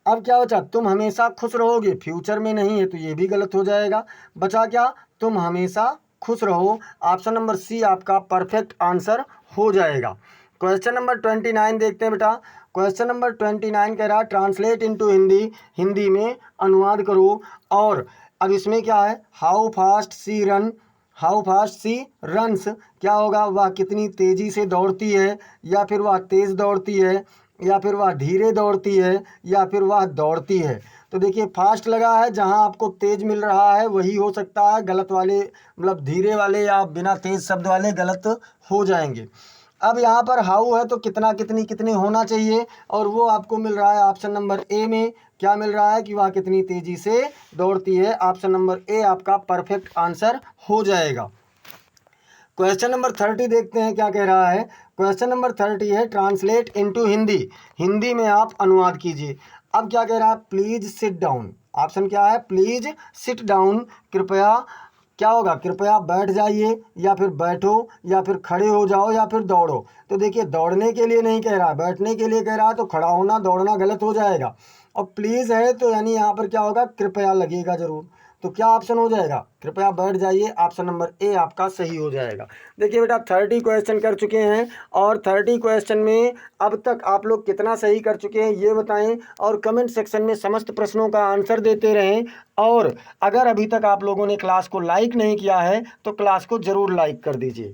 अब क्या बचा, तुम हमेशा खुश रहोगे, फ्यूचर में नहीं है तो ये भी गलत हो जाएगा। बचा क्या, तुम हमेशा खुश रहो। ऑप्शन नंबर सी आपका परफेक्ट आंसर हो जाएगा। क्वेश्चन नंबर 29 देखते हैं बेटा। क्वेश्चन नंबर 29 कह रहा है ट्रांसलेट इनटू हिंदी, हिंदी में अनुवाद करो। और अब इसमें क्या है, how fast she run, how fast she runs, क्या होगा, वह कितनी तेज़ी से दौड़ती है, या फिर वह तेज़ दौड़ती है, या फिर वह धीरे दौड़ती है, या फिर वह दौड़ती है। तो देखिए फास्ट लगा है, जहां आपको तेज मिल रहा है वही हो सकता है, गलत वाले मतलब धीरे वाले या बिना तेज शब्द वाले गलत हो जाएंगे। अब यहाँ पर हाउ है तो कितना कितनी कितने होना चाहिए, और वो आपको मिल रहा है ऑप्शन नंबर ए में। क्या मिल रहा है कि वह कितनी तेजी से दौड़ती है। ऑप्शन नंबर ए आपका परफेक्ट आंसर हो जाएगा। क्वेश्चन नंबर 30 देखते हैं क्या कह रहा है। क्वेश्चन नंबर 30 है ट्रांसलेट इनटू हिंदी, हिंदी में आप अनुवाद कीजिए। अब क्या कह रहा है, प्लीज सिट डाउन, ऑप्शन क्या है, प्लीज सिट डाउन, कृपया, क्या होगा, कृपया बैठ जाइए, या फिर बैठो, या फिर खड़े हो जाओ, या फिर दौड़ो। तो देखिए दौड़ने के लिए नहीं कह रहा है, बैठने के लिए कह रहा है, तो खड़ा होना दौड़ना गलत हो जाएगा। और प्लीज़ है तो यानी यहाँ पर क्या होगा, कृपया लगेगा जरूर। तो क्या ऑप्शन हो जाएगा, कृपया बैठ जाइए, ऑप्शन नंबर ए आपका सही हो जाएगा। देखिए बेटा 30 क्वेश्चन कर चुके हैं, और 30 क्वेश्चन में अब तक आप लोग कितना सही कर चुके हैं ये बताएं, और कमेंट सेक्शन में समस्त प्रश्नों का आंसर देते रहें। और अगर अभी तक आप लोगों ने क्लास को लाइक नहीं किया है तो क्लास को ज़रूर लाइक कर दीजिए।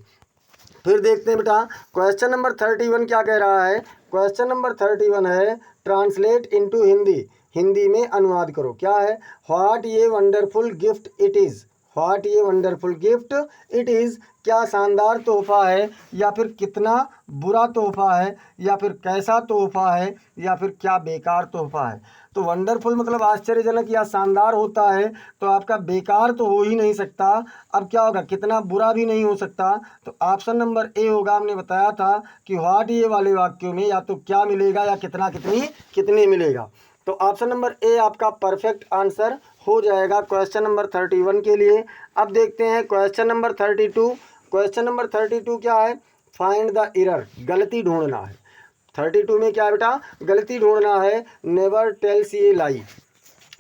फिर देखते हैं बेटा क्वेश्चन नंबर 31 क्या कह रहा है। क्वेश्चन नंबर 31 है ट्रांसलेट इनटू हिंदी, हिंदी में अनुवाद करो। क्या है, व्हाट ये wonderful gift it is, what ये वंडरफुल गिफ्ट इट इज़, क्या शानदार तोहफा है, या फिर कितना बुरा तोहफा है, या फिर कैसा तोहफा है, या फिर क्या बेकार तोहफा है। तो वंडरफुल मतलब आश्चर्यजनक या शानदार होता है, तो आपका बेकार तो हो ही नहीं सकता। अब क्या होगा, कितना बुरा भी नहीं हो सकता। तो ऑप्शन नंबर ए होगा, हमने बताया था कि व्हाट ये वाले वाक्यों में या तो क्या मिलेगा या कितना कितनी कितने मिलेगा। तो ऑप्शन नंबर ए आपका परफेक्ट आंसर हो जाएगा क्वेश्चन नंबर 31 के लिए। अब देखते हैं क्वेश्चन नंबर 32। क्वेश्चन नंबर 32 क्या है, फाइंड द एरर, गलती ढूंढना है। 32 में क्या है बेटा, गलती ढूंढना है। नेवर टेल्स ये लाई,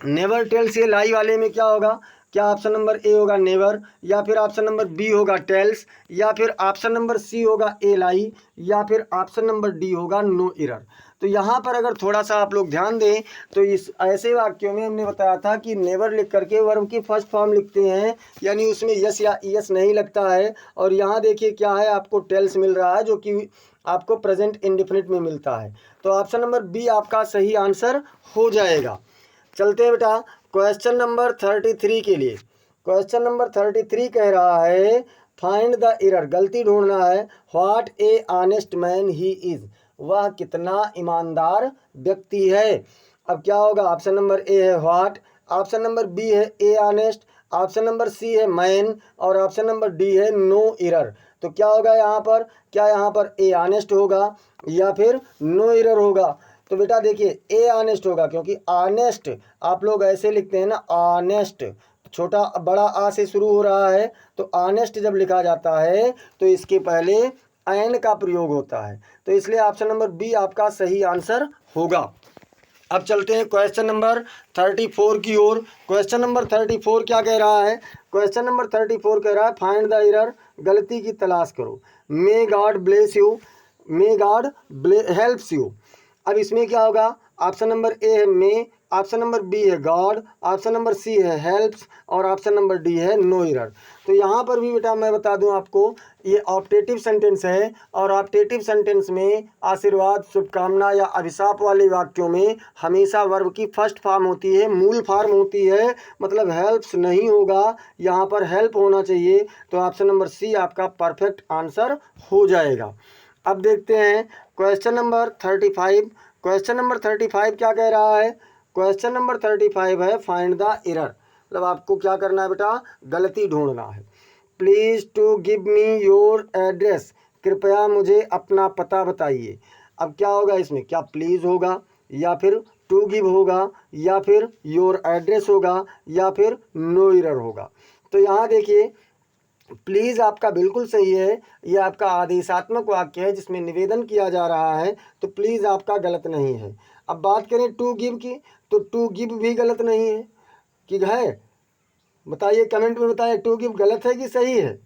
नेवर टेल्स ये लाई वाले में क्या होगा, क्या ऑप्शन नंबर ए होगा नेवर, या फिर ऑप्शन नंबर बी होगा टेल्स, या फिर ऑप्शन नंबर सी होगा ए लाई, या फिर ऑप्शन नंबर डी होगा नो एरर। तो यहाँ पर अगर थोड़ा सा आप लोग ध्यान दें तो इस ऐसे वाक्यों में हमने बताया था कि नेवर लिख करके वर्ब की फर्स्ट फॉर्म लिखते हैं, यानी उसमें यस या ईएस नहीं लगता है। और यहाँ देखिए क्या है, आपको टेल्स मिल रहा है जो कि आपको प्रेजेंट इंडेफिनिट में मिलता है। तो ऑप्शन नंबर बी आपका सही आंसर हो जाएगा। चलते हैं बेटा क्वेश्चन नंबर 33 के लिए। क्वेश्चन नंबर 33 कह रहा है फाइंड द एरर, गलती ढूंढना है। What A honest man he is, वह कितना ईमानदार व्यक्ति है। अब क्या होगा, ऑप्शन नंबर ए है व्हाट, ऑप्शन नंबर बी है ए ऑनेस्ट, ऑप्शन नंबर सी है मैन, और ऑप्शन नंबर डी है नो एरर। तो क्या होगा यहाँ पर, क्या यहाँ पर ए ऑनेस्ट होगा या फिर नो एरर होगा। तो बेटा देखिए ए ऑनेस्ट होगा, क्योंकि ऑनेस्ट आप लोग ऐसे लिखते हैं ना, ऑनेस्ट छोटा बड़ा आ से शुरू हो रहा है, तो ऑनेस्ट जब लिखा जाता है तो इसके पहले एन का प्रयोग होता है। तो इसलिए ऑप्शन नंबर बी आपका सही आंसर होगा। अब चलते हैं क्वेश्चन नंबर 34 की ओर। क्वेश्चन नंबर 34 क्या कह रहा है, क्वेश्चन नंबर 34 कह रहा है फाइंड द एरर, गलती की तलाश करो। मे God bless you, may God helps you. अब इसमें क्या होगा, ऑप्शन नंबर ए है मे, ऑप्शन नंबर बी है गॉड, ऑप्शन नंबर सी है हेल्प्स और ऑप्शन नंबर डी है नो एरर। तो यहाँ पर भी बेटा मैं बता दूं आपको, ये ऑप्टेटिव सेंटेंस है और ऑप्टेटिव सेंटेंस में आशीर्वाद, शुभकामना या अभिशाप वाले वाक्यों में हमेशा वर्ब की फर्स्ट फॉर्म होती है, मूल फॉर्म होती है, मतलब हेल्प्स नहीं होगा, यहाँ पर हेल्प होना चाहिए। तो ऑप्शन नंबर सी आपका परफेक्ट आंसर हो जाएगा। अब देखते हैं क्वेश्चन नंबर 35। क्वेश्चन नंबर 35 क्या कह रहा है? क्वेश्चन नंबर 35 है फाइंड द एरर, मतलब आपको क्या करना है बेटा, गलती ढूंढना है। Please to give me your address, कृपया मुझे अपना पता बताइए। अब क्या होगा इसमें, क्या प्लीज़ होगा या फिर टू गिव होगा या फिर योर एड्रेस होगा या फिर नो एरर होगा। तो यहाँ देखिए प्लीज़ आपका बिल्कुल सही है, ये आपका आदेशात्मक वाक्य है जिसमें निवेदन किया जा रहा है, तो प्लीज़ आपका गलत नहीं है। अब बात करें टू गिव की, तो टू गिव भी गलत नहीं है कि है, बताइए कमेंट में बताइए टू गिव गलत है कि सही है।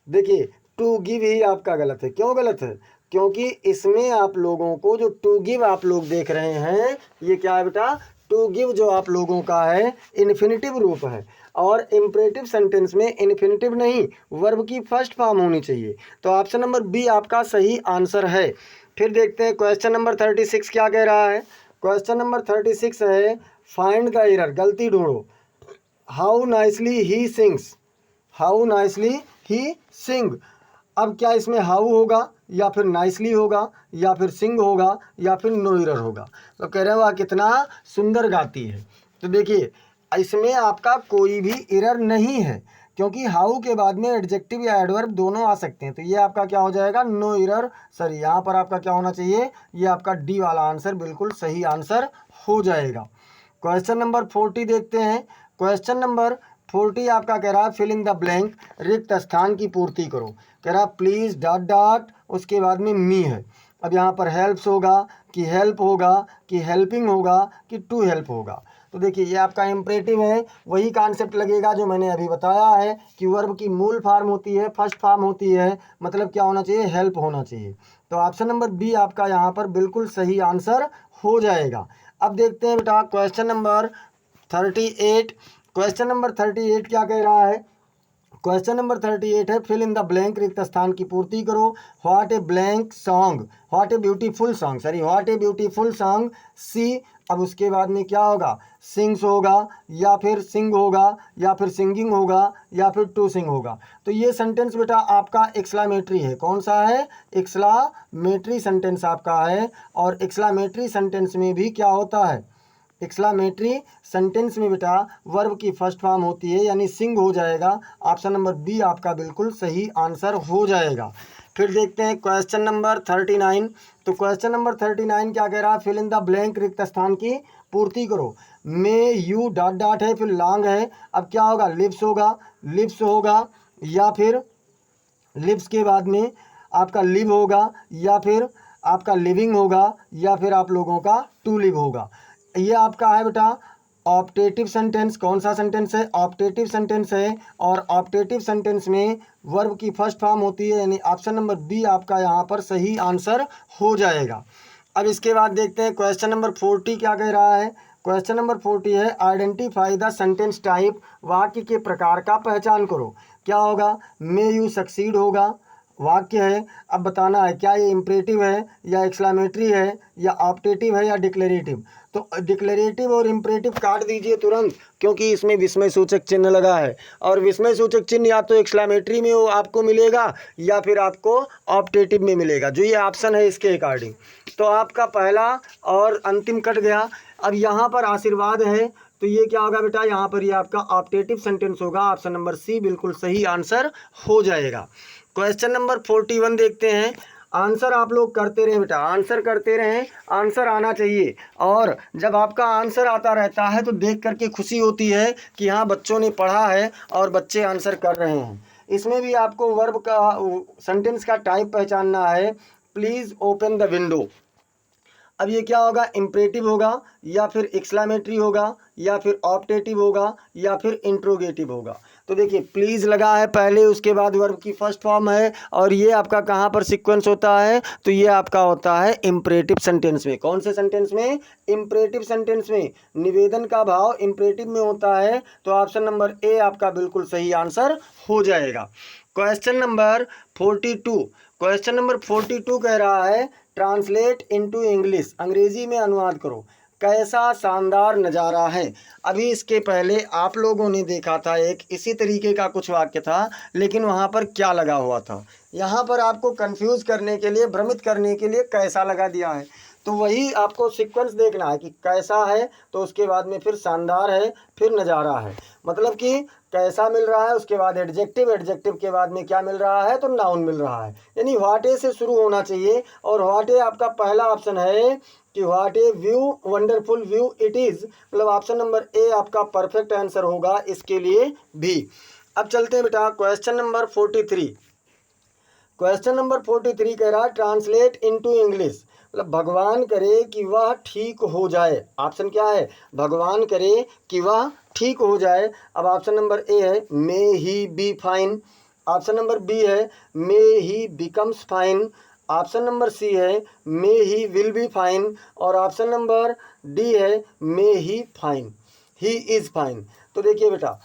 देखिए टू गिव ही आपका गलत है। क्यों गलत है? क्योंकि इसमें आप लोगों को जो टू गिव आप लोग देख रहे हैं, ये क्या है बेटा, टू गिव जो आप लोगों का है इन्फिनिटिव रूप है, और इम्परेटिव सेंटेंस में इन्फिनिटिव नहीं, वर्ब की फर्स्ट फॉर्म होनी चाहिए। तो ऑप्शन नंबर बी आपका सही आंसर है। फिर देखते हैं क्वेश्चन नंबर 36 क्या कह रहा है। क्वेश्चन नंबर 36 है फाइंड द एरर, गलती ढूंढो। How nicely he sings, how nicely he sing. अब क्या इसमें हाउ होगा या फिर नाइसली होगा या फिर सिंग होगा या फिर नो एरर होगा? तो कह रहे हो वह कितना सुंदर गाती है। तो देखिए इसमें आपका कोई भी एरर नहीं है, क्योंकि हाउ के बाद में एडजेक्टिव या एडवर्ब दोनों आ सकते हैं। तो ये आपका क्या हो जाएगा, नो एरर। सर यहाँ पर आपका क्या होना चाहिए, ये आपका डी वाला आंसर बिल्कुल सही आंसर हो जाएगा। क्वेश्चन नंबर 40 देखते हैं। क्वेश्चन नंबर 40 आपका कह रहा है फिल इन द ब्लैंक, रिक्त स्थान की पूर्ति करो। कह रहा है प्लीज़ डॉट डॉट, उसके बाद में मी है। अब यहाँ पर हेल्प्स होगा कि हेल्प होगा कि हेल्पिंग होगा कि टू हेल्प होगा। तो देखिए ये आपका इम्परेटिव है, वही कॉन्सेप्ट लगेगा जो मैंने अभी बताया है कि वर्ब की मूल फॉर्म होती है, फर्स्ट फॉर्म होती है, मतलब क्या होना चाहिए, हेल्प होना चाहिए। तो ऑप्शन नंबर बी आपका यहाँ पर बिल्कुल सही आंसर हो जाएगा। अब देखते हैं बेटा क्वेश्चन नंबर 38। क्वेश्चन नंबर 38 क्या कह रहा है? क्वेश्चन नंबर 38 है फिल इन द ब्लैंक, रिक्त स्थान की पूर्ति करो। What a blank song, what a beautiful song, sorry what a beautiful song सी। अब उसके बाद में क्या होगा, सिंग्स होगा या फिर सिंग होगा या फिर सिंगिंग होगा या फिर टू सिंग होगा। तो ये सेंटेंस बेटा आपका एक्सक्लामेटरी है। कौन सा है? एक्सक्लामेटरी सेंटेंस आपका है। और एक्सक्लामेटरी सेंटेंस में भी क्या होता है, एक्सक्लामेटरी सेंटेंस में बेटा वर्ब की फर्स्ट फॉर्म होती है, यानी सिंग हो जाएगा। ऑप्शन नंबर बी आपका बिल्कुल सही आंसर हो जाएगा। फिर देखते हैं क्वेश्चन नंबर 39। तो क्वेश्चन नंबर 39 क्या कह रहा है, फिल इन द ब्लैंक, रिक्त स्थान की पूर्ति करो। मे यू डॉट डॉट है, फिर लॉन्ग है। अब क्या होगा, लिप्स होगा, लिप्स होगा या फिर लिप्स के बाद में आपका लिव होगा या फिर आपका लिविंग होगा या फिर आप लोगों का टू लिव होगा। ये आपका है बेटा ऑप्टेटिव सेंटेंस। कौन सा सेंटेंस है? ऑप्टेटिव सेंटेंस है। और ऑप्टेटिव सेंटेंस में वर्ब की फर्स्ट फॉर्म होती है, यानी ऑप्शन नंबर बी आपका यहाँ पर सही आंसर हो जाएगा। अब इसके बाद देखते हैं क्वेश्चन नंबर 40 क्या कह रहा है। क्वेश्चन नंबर 40 है आइडेंटिफाई द सेंटेंस टाइप, वाक्य के प्रकार का पहचान करो। क्या होगा, मे यू सक्सीड होगा, वाक्य है। अब बताना है क्या ये इम्परेटिव है या एक्सक्लामेटरी है या ऑप्टेटिव है या डिक्लेरेटिव। तो डिक्लेरेटिव और इम्परेटिव काट दीजिए तुरंत, क्योंकि इसमें विस्मय सूचक चिन्ह लगा है, और विस्मय सूचक चिन्ह या तो एक्सक्लामेटरी में वो आपको मिलेगा या फिर आपको ऑप्टेटिव में मिलेगा, जो ये ऑप्शन है इसके अकॉर्डिंग। तो आपका पहला और अंतिम कट गया। अब यहाँ पर आशीर्वाद है, तो ये क्या होगा बेटा, यहाँ पर ये आपका ऑप्टेटिव सेंटेंस होगा। ऑप्शन नंबर सी बिल्कुल सही आंसर हो जाएगा। क्वेश्चन नंबर 41 देखते हैं। आंसर आप लोग करते रहें बेटा, आंसर करते रहें, आंसर आना चाहिए। और जब आपका आंसर आता रहता है तो देख करके खुशी होती है कि हाँ बच्चों ने पढ़ा है और बच्चे आंसर कर रहे हैं। इसमें भी आपको वर्ब का सेंटेंस का टाइप पहचानना है। Please open the window. अब ये क्या होगा, इम्परेटिव होगा या फिर एक्सक्लामेटरी होगा या फिर ऑप्टेटिव होगा या फिर इंट्रोगेटिव होगा। तो देखिए प्लीज़ लगा है पहले, उसके बाद वर्ब की फर्स्ट फॉर्म है, और ये आपका कहाँ पर सीक्वेंस होता है, तो ये आपका होता है इम्परेटिव सेंटेंस में। कौन से सेंटेंस में? इम्परेटिव सेंटेंस में। निवेदन का भाव इम्परेटिव में होता है, तो ऑप्शन नंबर ए आपका बिल्कुल सही आंसर हो जाएगा। क्वेश्चन नंबर 42, क्वेश्चन नंबर 42 कह रहा है ट्रांसलेट इनटू इंग्लिश, अंग्रेजी में अनुवाद करो। कैसा शानदार नज़ारा है। अभी इसके पहले आप लोगों ने देखा था एक इसी तरीके का कुछ वाक्य था, लेकिन वहाँ पर क्या लगा हुआ था, यहाँ पर आपको कंफ्यूज करने के लिए, भ्रमित करने के लिए कैसा लगा दिया है। तो वही आपको सीक्वेंस देखना है कि कैसा है, तो उसके बाद में फिर शानदार है, फिर नज़ारा है। मतलब कि कैसा मिल रहा है, उसके बाद एडजेक्टिव, एडजेक्टिव के बाद में क्या मिल रहा है, तो नाउन मिल रहा है। यानी व्हाट ए से शुरू होना चाहिए, और व्हाट ए आपका पहला ऑप्शन है कि what A view, wonderful view it is, मतलब ऑप्शन नंबर ए आपका परफेक्ट आंसर होगा इसके लिए भी। अब चलते हैं बेटा क्वेश्चन नंबर 43। क्वेश्चन नंबर 43 कह रहा है ट्रांसलेट इनटू इंग्लिश, मतलब भगवान करे कि वह ठीक हो जाए। ऑप्शन क्या है? भगवान करे कि वह ठीक हो जाए। अब ऑप्शन नंबर ए है may he be fine, option number B है may he becomes fine, option number C है may he will be fine, और ऑप्शन नंबर डी है may he fine, he is fine. तो देखिए बेटा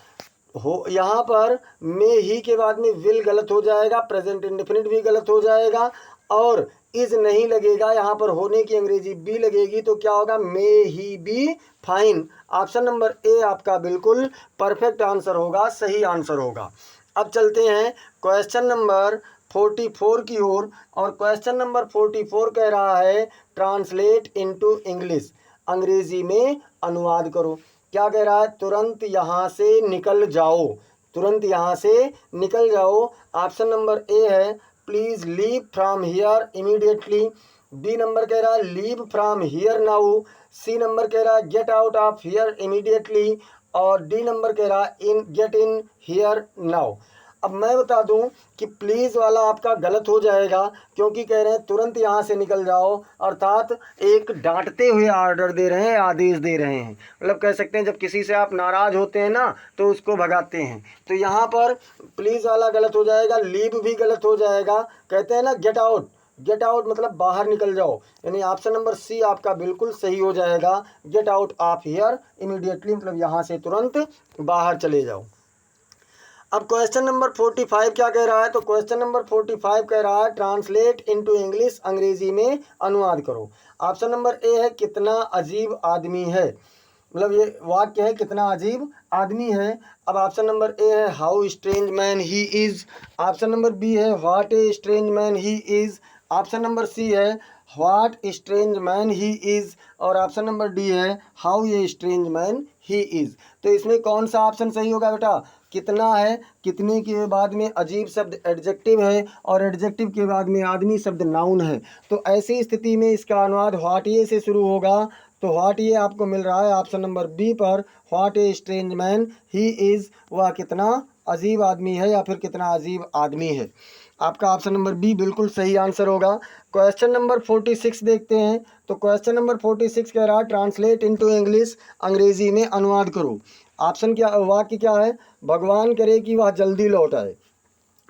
हो, यहाँ पर मे ही के बाद में विल गलत हो जाएगा, प्रेजेंट इंडेफिनिट भी गलत हो जाएगा, और इज नहीं लगेगा, यहाँ पर होने की अंग्रेजी बी लगेगी, तो क्या होगा? May he be fine. Option number A आपका बिल्कुल परफेक्ट आंसर होगा, सही आंसर होगा। अब चलते हैं क्वेश्चन नंबर 44 की ओर, और क्वेश्चन नंबर 44 कह रहा है ट्रांसलेट इनटू इंग्लिश, अंग्रेजी में अनुवाद करो। क्या कह रहा है? तुरंत यहाँ से निकल जाओ, तुरंत यहाँ से निकल जाओ। ऑप्शन नंबर ए है please leave from here immediately, B number कह रहा है leave from here now, C number कह रहा है get out of here immediately, और डी नंबर कह रहा है in get in here now. अब मैं बता दूं कि प्लीज़ वाला आपका गलत हो जाएगा, क्योंकि कह रहे हैं तुरंत यहाँ से निकल जाओ, अर्थात एक डांटते हुए ऑर्डर दे रहे हैं, आदेश दे रहे हैं। मतलब कह सकते हैं जब किसी से आप नाराज़ होते हैं ना, तो उसको भगाते हैं। तो यहाँ पर प्लीज़ वाला गलत हो जाएगा, लीव भी गलत हो जाएगा। कहते हैं ना गेट आउट, गेट आउट मतलब बाहर निकल जाओ, यानी ऑप्शन नंबर सी आपका बिल्कुल सही हो जाएगा, gate out of here immediately, मतलब यहाँ से तुरंत बाहर चले जाओ। अब क्वेश्चन नंबर 45 क्या कह रहा है? तो क्वेश्चन नंबर 45 कह रहा है ट्रांसलेट इनटू इंग्लिश, अंग्रेजी में अनुवाद करो। ऑप्शन नंबर ए है कितना अजीब आदमी है, मतलब ये वाक्य है कितना अजीब आदमी है। अब ऑप्शन नंबर ए है how strange man he is, option number B है what a strange man he is, option number C है what strange man he is, और ऑप्शन नंबर डी है how a strange man he is. तो इसमें कौन सा option सही होगा बेटा? कितना है, कितने के बाद में अजीब शब्द एडजेक्टिव है, और एडजेक्टिव के बाद में आदमी शब्द नाउन है। तो ऐसी स्थिति में इसका अनुवाद व्हाट ये से शुरू होगा, तो व्हाट ये आपको मिल रहा है ऑप्शन नंबर बी पर, what a strange man he is, वह कितना अजीब आदमी है या फिर कितना अजीब आदमी है। आपका ऑप्शन नंबर बी बिल्कुल सही आंसर होगा। क्वेश्चन नंबर 46 देखते हैं। तो क्वेश्चन नंबर 46 कह रहा है ट्रांसलेट इनटू इंग्लिश, अंग्रेजी में अनुवाद करो। ऑप्शन क्या, वाक्य क्या है? भगवान करे कि वह जल्दी लौट आए,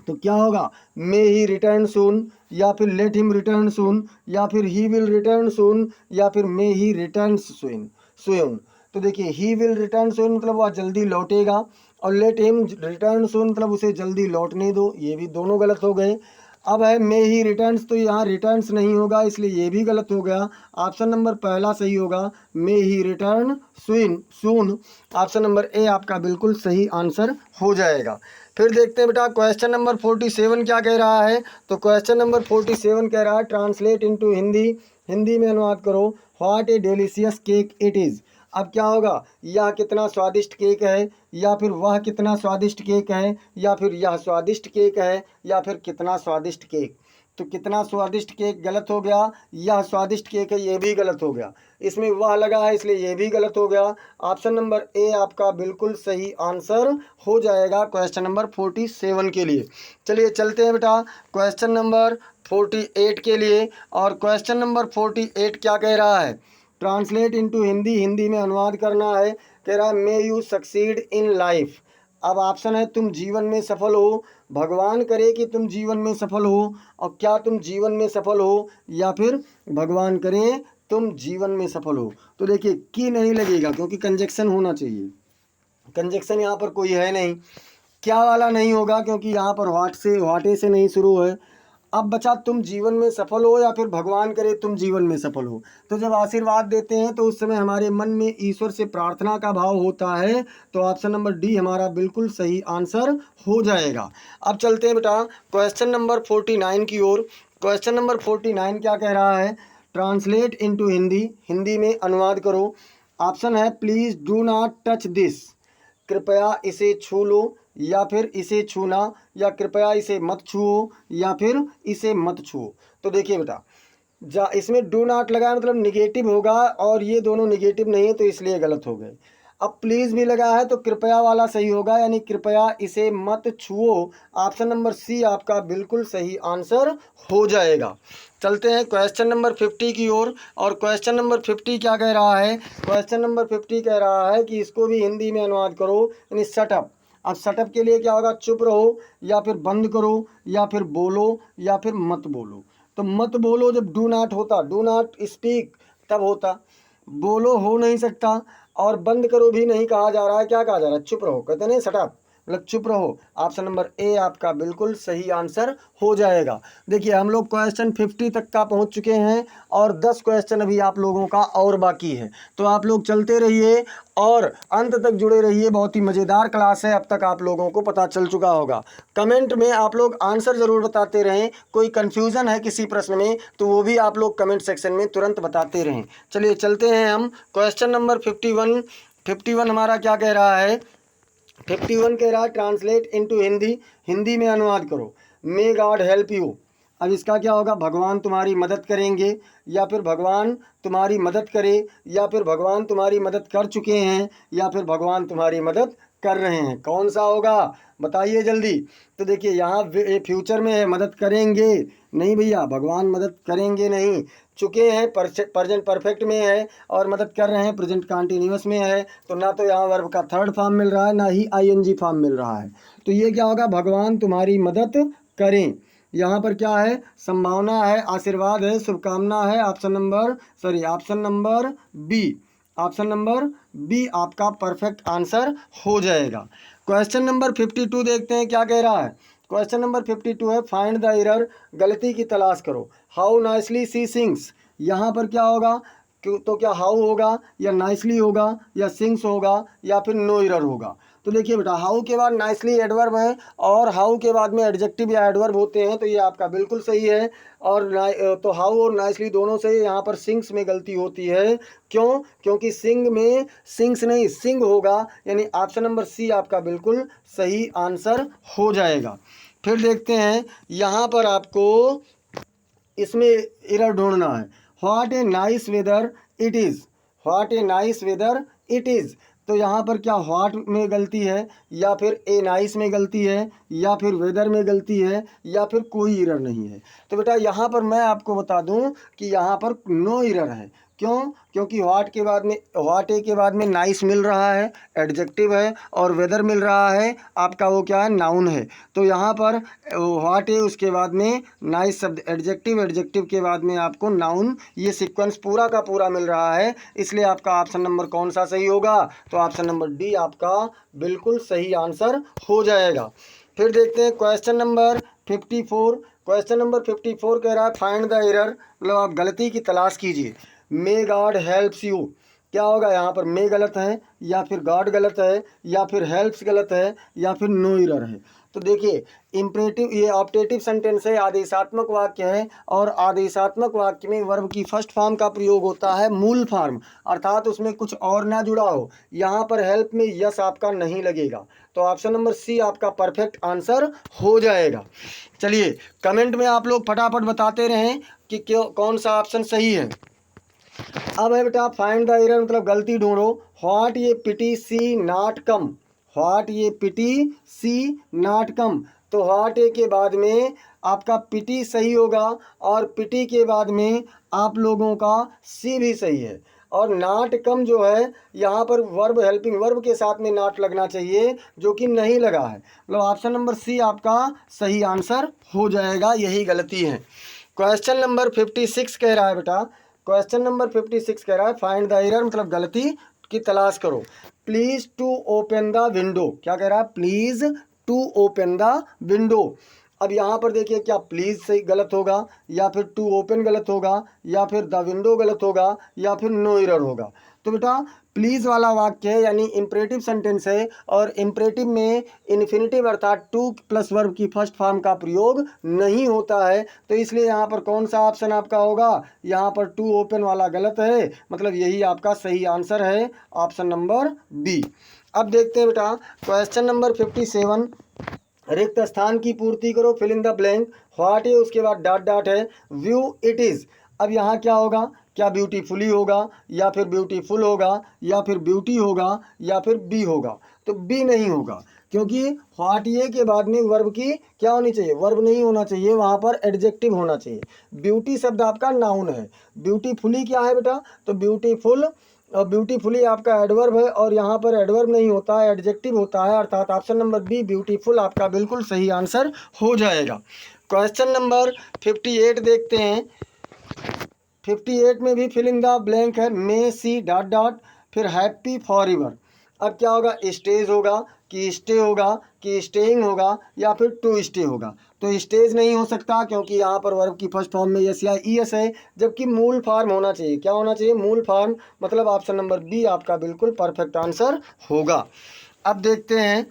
तो क्या होगा? मे ही रिटर्न सून, या फिर लेट हिम रिटर्न सून, या फिर ही विल रिटर्न सून, या फिर मे ही रिटर्न सून सून। तो देखिए ही विल रिटर्न सून मतलब वह जल्दी लौटेगा, और लेट हिम रिटर्न सून मतलब उसे जल्दी लौटने दो, ये भी दोनों गलत हो गए। अब है मे ही रिटर्न्स, तो यहाँ रिटर्न्स नहीं होगा, इसलिए ये भी गलत हो गया। ऑप्शन नंबर पहला सही होगा, may he return soon. Option number A आपका बिल्कुल सही आंसर हो जाएगा। फिर देखते हैं बेटा क्वेश्चन नंबर 47 क्या कह रहा है। तो क्वेश्चन नंबर 47 कह रहा है ट्रांसलेट इनटू हिंदी, हिंदी में अनुवाद करो। What A delicious cake it is. अब क्या होगा? यह कितना स्वादिष्ट केक है, या फिर वह कितना स्वादिष्ट केक है, या फिर यह स्वादिष्ट केक है, या फिर कितना स्वादिष्ट केक। तो कितना स्वादिष्ट केक गलत हो गया, यह स्वादिष्ट केक है ये भी गलत हो गया, इसमें वह लगा है इसलिए ये भी गलत हो गया। ऑप्शन नंबर ए आपका बिल्कुल सही आंसर हो जाएगा क्वेश्चन नंबर 47 के लिए। चलिए चलते हैं बेटा क्वेश्चन नंबर 48 के लिए, और क्वेश्चन नंबर 48 क्या कह रहा है? ट्रांसलेट इनटू हिंदी, हिंदी में अनुवाद करना है। कह रहा है may you succeed in life, अब ऑप्शन है तुम जीवन में सफल हो, भगवान करे कि तुम जीवन में सफल हो, और क्या तुम जीवन में सफल हो, या फिर भगवान करे तुम जीवन में सफल हो। तो देखिए की नहीं लगेगा क्योंकि कंजक्शन होना चाहिए, कंजक्शन यहाँ पर कोई है नहीं। क्या वाला नहीं होगा क्योंकि यहाँ पर व्हाटे से नहीं शुरू है। अब बचा तुम जीवन में सफल हो या फिर भगवान करे तुम जीवन में सफल हो। तो जब आशीर्वाद देते हैं तो उस समय हमारे मन में ईश्वर से प्रार्थना का भाव होता है, तो ऑप्शन नंबर डी हमारा बिल्कुल सही आंसर हो जाएगा। अब चलते हैं बेटा क्वेश्चन नंबर 49 की ओर। क्वेश्चन नंबर 49 क्या कह रहा है, ट्रांसलेट इनटू हिंदी, हिंदी में अनुवाद करो। ऑप्शन है please do not touch this, कृपया इसे छू लो, या फिर इसे छूना, या कृपया इसे मत छुओ, या फिर इसे मत छुओ। तो देखिए बेटा इसमें डू नॉट लगा है मतलब निगेटिव होगा, और ये दोनों निगेटिव नहीं है तो इसलिए गलत हो गए। अब प्लीज़ भी लगा है तो कृपया वाला सही होगा, यानी कृपया इसे मत छुओ। ऑप्शन नंबर सी आपका बिल्कुल सही आंसर हो जाएगा। चलते हैं क्वेश्चन नंबर 50 की ओर। और क्वेश्चन नंबर 50 क्या कह रहा है, क्वेश्चन नंबर 50 कह रहा है कि इसको भी हिंदी में अनुवाद करो, यानी शटअप। अब शटअप के लिए क्या होगा, चुप रहो, या फिर बंद करो, या फिर बोलो, या फिर मत बोलो। तो मत बोलो जब डू नॉट होता, डू नॉट स्पीक तब होता, बोलो हो नहीं सकता, और बंद करो भी नहीं कहा जा रहा है, क्या कहा जा रहा है, चुप रहो, कहते नहीं शटअप मतलब चुप रहो। ऑप्शन नंबर ए आपका बिल्कुल सही आंसर हो जाएगा। देखिए हम लोग क्वेश्चन 50 तक का पहुंच चुके हैं और 10 क्वेश्चन अभी आप लोगों का और बाकी है, तो आप लोग चलते रहिए और अंत तक जुड़े रहिए। बहुत ही मज़ेदार क्लास है, अब तक आप लोगों को पता चल चुका होगा। कमेंट में आप लोग आंसर ज़रूर बताते रहें, कोई कन्फ्यूज़न है किसी प्रश्न में तो वो भी आप लोग कमेंट सेक्शन में तुरंत बताते रहें। चलिए चलते हैं हम क्वेश्चन नंबर 51। 51 हमारा क्या कह रहा है, 51 कह रहा है ट्रांसलेट इनटू हिंदी, हिंदी में अनुवाद करो। May God help you. अब इसका क्या होगा, भगवान तुम्हारी मदद करेंगे, या फिर भगवान तुम्हारी मदद करे, या फिर भगवान तुम्हारी मदद कर चुके हैं, या फिर भगवान तुम्हारी मदद कर रहे हैं, कौन सा होगा बताइए जल्दी। तो देखिए यहाँ फ्यूचर में है, मदद करेंगे नहीं भैया, भगवान मदद करेंगे नहीं, चुके हैं प्रेजेंट परफेक्ट में है, और मदद कर रहे हैं प्रेजेंट कंटिन्यूअस में है। तो ना तो यहाँ वर्ब का थर्ड फॉर्म मिल रहा है, ना ही आईएनजी फॉर्म मिल रहा है। तो ये क्या होगा, भगवान तुम्हारी मदद करें। यहाँ पर क्या है, संभावना है, आशीर्वाद है, शुभकामना है। Option number B, option number B आपका परफेक्ट आंसर हो जाएगा। क्वेश्चन नंबर 52 देखते हैं क्या कह रहा है। क्वेश्चन नंबर 52 है फाइंड द एरर, गलती की तलाश करो। हाउ नाइसली सी सिंग्स, यहाँ पर क्या होगा, तो क्या हाउ होगा, या नाइसली होगा, या सिंग्स होगा, या फिर नो एरर होगा। तो देखिए बेटा हाउ के बाद नाइसली एडवर्ब है, और हाउ के बाद में एडजेक्टिव या एडवर्ब होते हैं, तो ये आपका बिल्कुल सही है। और तो हाउ और नाइसली दोनों से, यहाँ पर सिंग्स में गलती होती है। क्यों, क्योंकि सिंग में सिंग्स नहीं सिंग होगा, यानी ऑप्शन नंबर सी आपका बिल्कुल सही आंसर हो जाएगा। फिर देखते हैं यहाँ पर आपको इसमें एरर ढूंढना है। What a nice whether it is, what a nice whether it is. तो यहाँ पर क्या व्हाट में गलती है, या फिर ए नाइस में गलती है, या फिर वेदर में गलती है, या फिर कोई एरर नहीं है। तो बेटा यहाँ पर मैं आपको बता दूँ कि यहाँ पर नो एरर है। क्यों, क्योंकि व्हाट के बाद में, व्हाट ए के बाद में नाइस मिल रहा है, एडजेक्टिव है, और वेदर मिल रहा है आपका वो क्या है, नाउन है। तो यहाँ पर व्हाट ए, उसके बाद में नाइस शब्द एडजेक्टिव, एडजेक्टिव के बाद में आपको नाउन, ये सीक्वेंस पूरा का पूरा मिल रहा है। इसलिए आपका ऑप्शन नंबर कौन सा सही होगा, तो ऑप्शन नंबर डी आपका बिल्कुल सही आंसर हो जाएगा। फिर देखते हैं क्वेश्चन नंबर 54। क्वेश्चन नंबर 54 कह रहा है फाइंड द एरर, मतलब आप गलती की तलाश कीजिए। मे गॉड हेल्प्स यू, क्या होगा यहाँ पर, मे गलत है, या फिर गॉड गलत है, या फिर हेल्प्स गलत है, या फिर नो एरर है। तो देखिए इम्परेटिव, ये ऑप्टेटिव सेंटेंस है, आदेशात्मक वाक्य है, और आदेशात्मक वाक्य में वर्ब की फर्स्ट फॉर्म का प्रयोग होता है, मूल फॉर्म, अर्थात उसमें कुछ और ना जुड़ा हो। यहाँ पर हेल्प में यस आपका नहीं लगेगा, तो ऑप्शन नंबर सी आपका परफेक्ट आंसर हो जाएगा। चलिए कमेंट में आप लोग फटाफट बताते रहें कि क्यों कौन सा ऑप्शन सही है। अब है बेटा फाइंड द एरर, मतलब गलती ढूंढो। व्हाट ये पिटी सी नॉट कम, व्हाट ये पिटी सी नॉट कम। तो व्हाट ए के बाद में आपका पिटी सही होगा, और पिटी के बाद में आप लोगों का सी भी सही है। और नाट कम जो है यहाँ पर वर्ब हेल्पिंग वर्ब के साथ में नाट लगना चाहिए, जो कि नहीं लगा है। मतलब ऑप्शन नंबर सी आपका सही आंसर हो जाएगा, यही गलती है। क्वेश्चन नंबर 56 कह रहा है बेटा, क्वेश्चन नंबर 56 कह रहा है फाइंड द एरर, मतलब गलती की तलाश करो। Please to open the window, क्या कह रहा है, please to open the window. अब यहाँ पर देखिए क्या प्लीज सही गलत होगा, या फिर टू ओपन गलत होगा, या फिर द विंडो गलत होगा, या फिर नो एरर होगा। तो बेटा प्लीज वाला वाक्य है यानी इम्परेटिव सेंटेंस है, और इम्परेटिव में इन्फिनेटिव अर्थात टू प्लस वर्ब की फर्स्ट फॉर्म का प्रयोग नहीं होता है, तो इसलिए यहाँ पर कौन सा ऑप्शन आपका होगा, यहाँ पर टू ओपन वाला गलत है, मतलब यही आपका सही आंसर है, ऑप्शन नंबर बी। अब देखते हैं बेटा क्वेश्चन नंबर 57, रिक्त स्थान की पूर्ति करो, fill in the blank. What है उसके बाद डॉट डॉट है, व्यू इट इज़। अब यहाँ क्या होगा, क्या ब्यूटीफुली होगा, या फिर ब्यूटीफुल होगा, या फिर ब्यूटी होगा, या फिर बी होगा। तो बी नहीं होगा, क्योंकि व्हाट ये के बाद में वर्ब की क्या होनी चाहिए, वर्ब नहीं होना चाहिए, वहाँ पर एडजेक्टिव होना चाहिए। ब्यूटी शब्द आपका नाउन है, ब्यूटीफुली क्या है बेटा, तो ब्यूटीफुल और ब्यूटीफुली आपका एडवर्ब है, और यहाँ पर एडवर्ब नहीं होता है, एडजेक्टिव होता है, अर्थात ऑप्शन नंबर बी ब्यूटीफुल आपका बिल्कुल सही आंसर हो जाएगा। क्वेश्चन नंबर 58 देखते हैं। 58 में भी फिल इन द ब्लैंक है, मे सी डॉट डॉट, फिर हैप्पी फॉर एवर। अब क्या होगा, स्टेज होगा कि स्टे होगा कि स्टेइंग होगा, या फिर टू स्टे होगा। तो स्टेज नहीं हो सकता, क्योंकि यहाँ पर वर्ब की फर्स्ट फॉर्म में यस या ईएस है, जबकि मूल फॉर्म होना चाहिए, क्या होना चाहिए, मूल फॉर्म, मतलब ऑप्शन नंबर बी आपका बिल्कुल परफेक्ट आंसर होगा। अब देखते हैं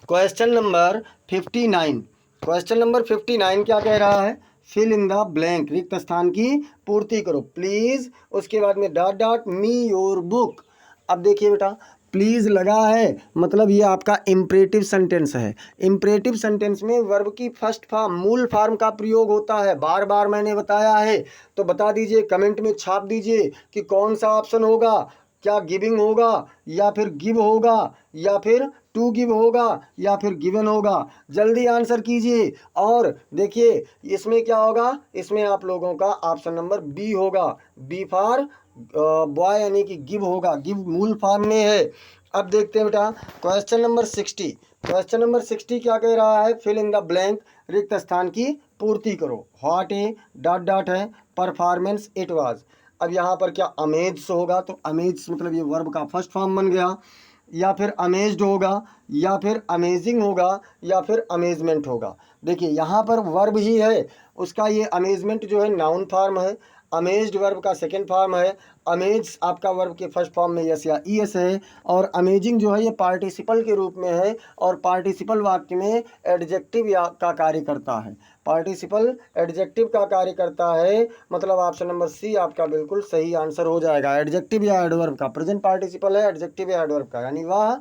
क्वेश्चन नंबर 59। क्वेश्चन नंबर 59 क्या कह रहा है, फिल इन द ब्लैंक, रिक्त स्थान की पूर्ति करो, प्लीज उसके बाद में dot dot me your book. अब देखिए बेटा प्लीज लगा है, मतलब ये आपका इम्परेटिव सेंटेंस है। इम्परेटिव सेंटेंस में वर्ब की फर्स्ट फॉर्म मूल फॉर्म का प्रयोग होता है, बार बार मैंने बताया है। तो बता दीजिए, कमेंट में छाप दीजिए कि कौन सा ऑप्शन होगा, क्या गिविंग होगा, या फिर गिव होगा, या फिर टू गिव होगा, या फिर गिवन होगा। जल्दी आंसर कीजिए। और देखिए इसमें क्या होगा, इसमें आप लोगों का ऑप्शन नंबर बी होगा, बी फॉर बॉय यानी कि गिव होगा, गिव मूल फॉर्म में है। अब देखते हैं बेटा क्वेश्चन नंबर 60। क्वेश्चन नंबर 60 क्या कह रहा है, फिल इन द ब्लैंक, रिक्त स्थान की पूर्ति करो। व्हाट ए डॉट डॉट है, परफॉर्मेंस इट वाज। अब यहाँ पर क्या अमेज होगा, तो अमेज मतलब ये वर्ब का फर्स्ट फॉर्म बन गया, या फिर अमेज्ड होगा, या फिर अमेजिंग होगा, या फिर अमेजमेंट होगा। देखिए यहाँ पर वर्ब ही है, उसका ये अमेजमेंट जो है नाउन फॉर्म है, अमेज्ड वर्ब का सेकेंड फॉर्म है, अमेज आपका वर्ब के फर्स्ट फॉर्म में यस या ईएस है, और अमेजिंग जो है ये पार्टिसिपल के रूप में है, और पार्टिसिपल वाक्य में एडजेक्टिव या का कार्य करता है, पार्टिसिपल एडजेक्टिव का कार्य करता है, मतलब ऑप्शन नंबर सी आपका बिल्कुल सही आंसर हो जाएगा। एडजेक्टिव या एडवर्ब का, प्रेजेंट पार्टिसिपल है, एडजेक्टिव या एडवर्ब का, यानी वाह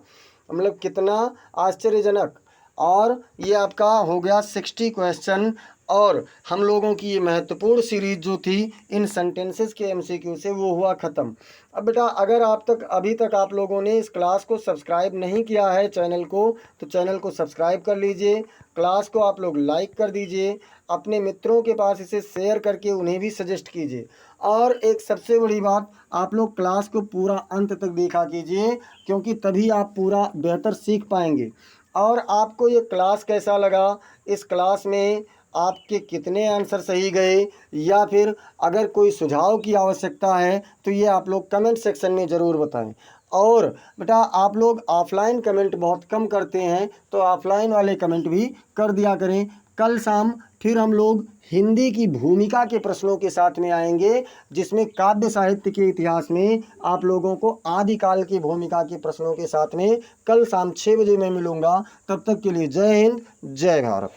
मतलब कितना आश्चर्यजनक। और ये आपका हो गया 60 क्वेश्चन, और हम लोगों की ये महत्वपूर्ण सीरीज जो थी इन सेंटेंसेस के एमसीक्यू से वो हुआ ख़त्म। अब बेटा अगर अभी तक आप लोगों ने इस क्लास को सब्सक्राइब नहीं किया है चैनल को, तो चैनल को सब्सक्राइब कर लीजिए, क्लास को आप लोग लाइक कर दीजिए, अपने मित्रों के पास इसे शेयर करके उन्हें भी सजेस्ट कीजिए। और एक सबसे बड़ी बात, आप लोग क्लास को पूरा अंत तक देखा कीजिए, क्योंकि तभी आप पूरा बेहतर सीख पाएंगे। और आपको ये क्लास कैसा लगा, इस क्लास में आपके कितने आंसर सही गए, या फिर अगर कोई सुझाव की आवश्यकता है तो ये आप लोग कमेंट सेक्शन में ज़रूर बताएं। और बेटा आप लोग ऑफलाइन कमेंट बहुत कम करते हैं, तो ऑफलाइन वाले कमेंट भी कर दिया करें। कल शाम फिर हम लोग हिंदी की भूमिका के प्रश्नों के साथ में आएंगे, जिसमें काव्य साहित्य के इतिहास में आप लोगों को आदिकाल की भूमिका के प्रश्नों के साथ में कल शाम 6 बजे मैं मिलूँगा। तब तक के लिए जय हिंद, जय भारत।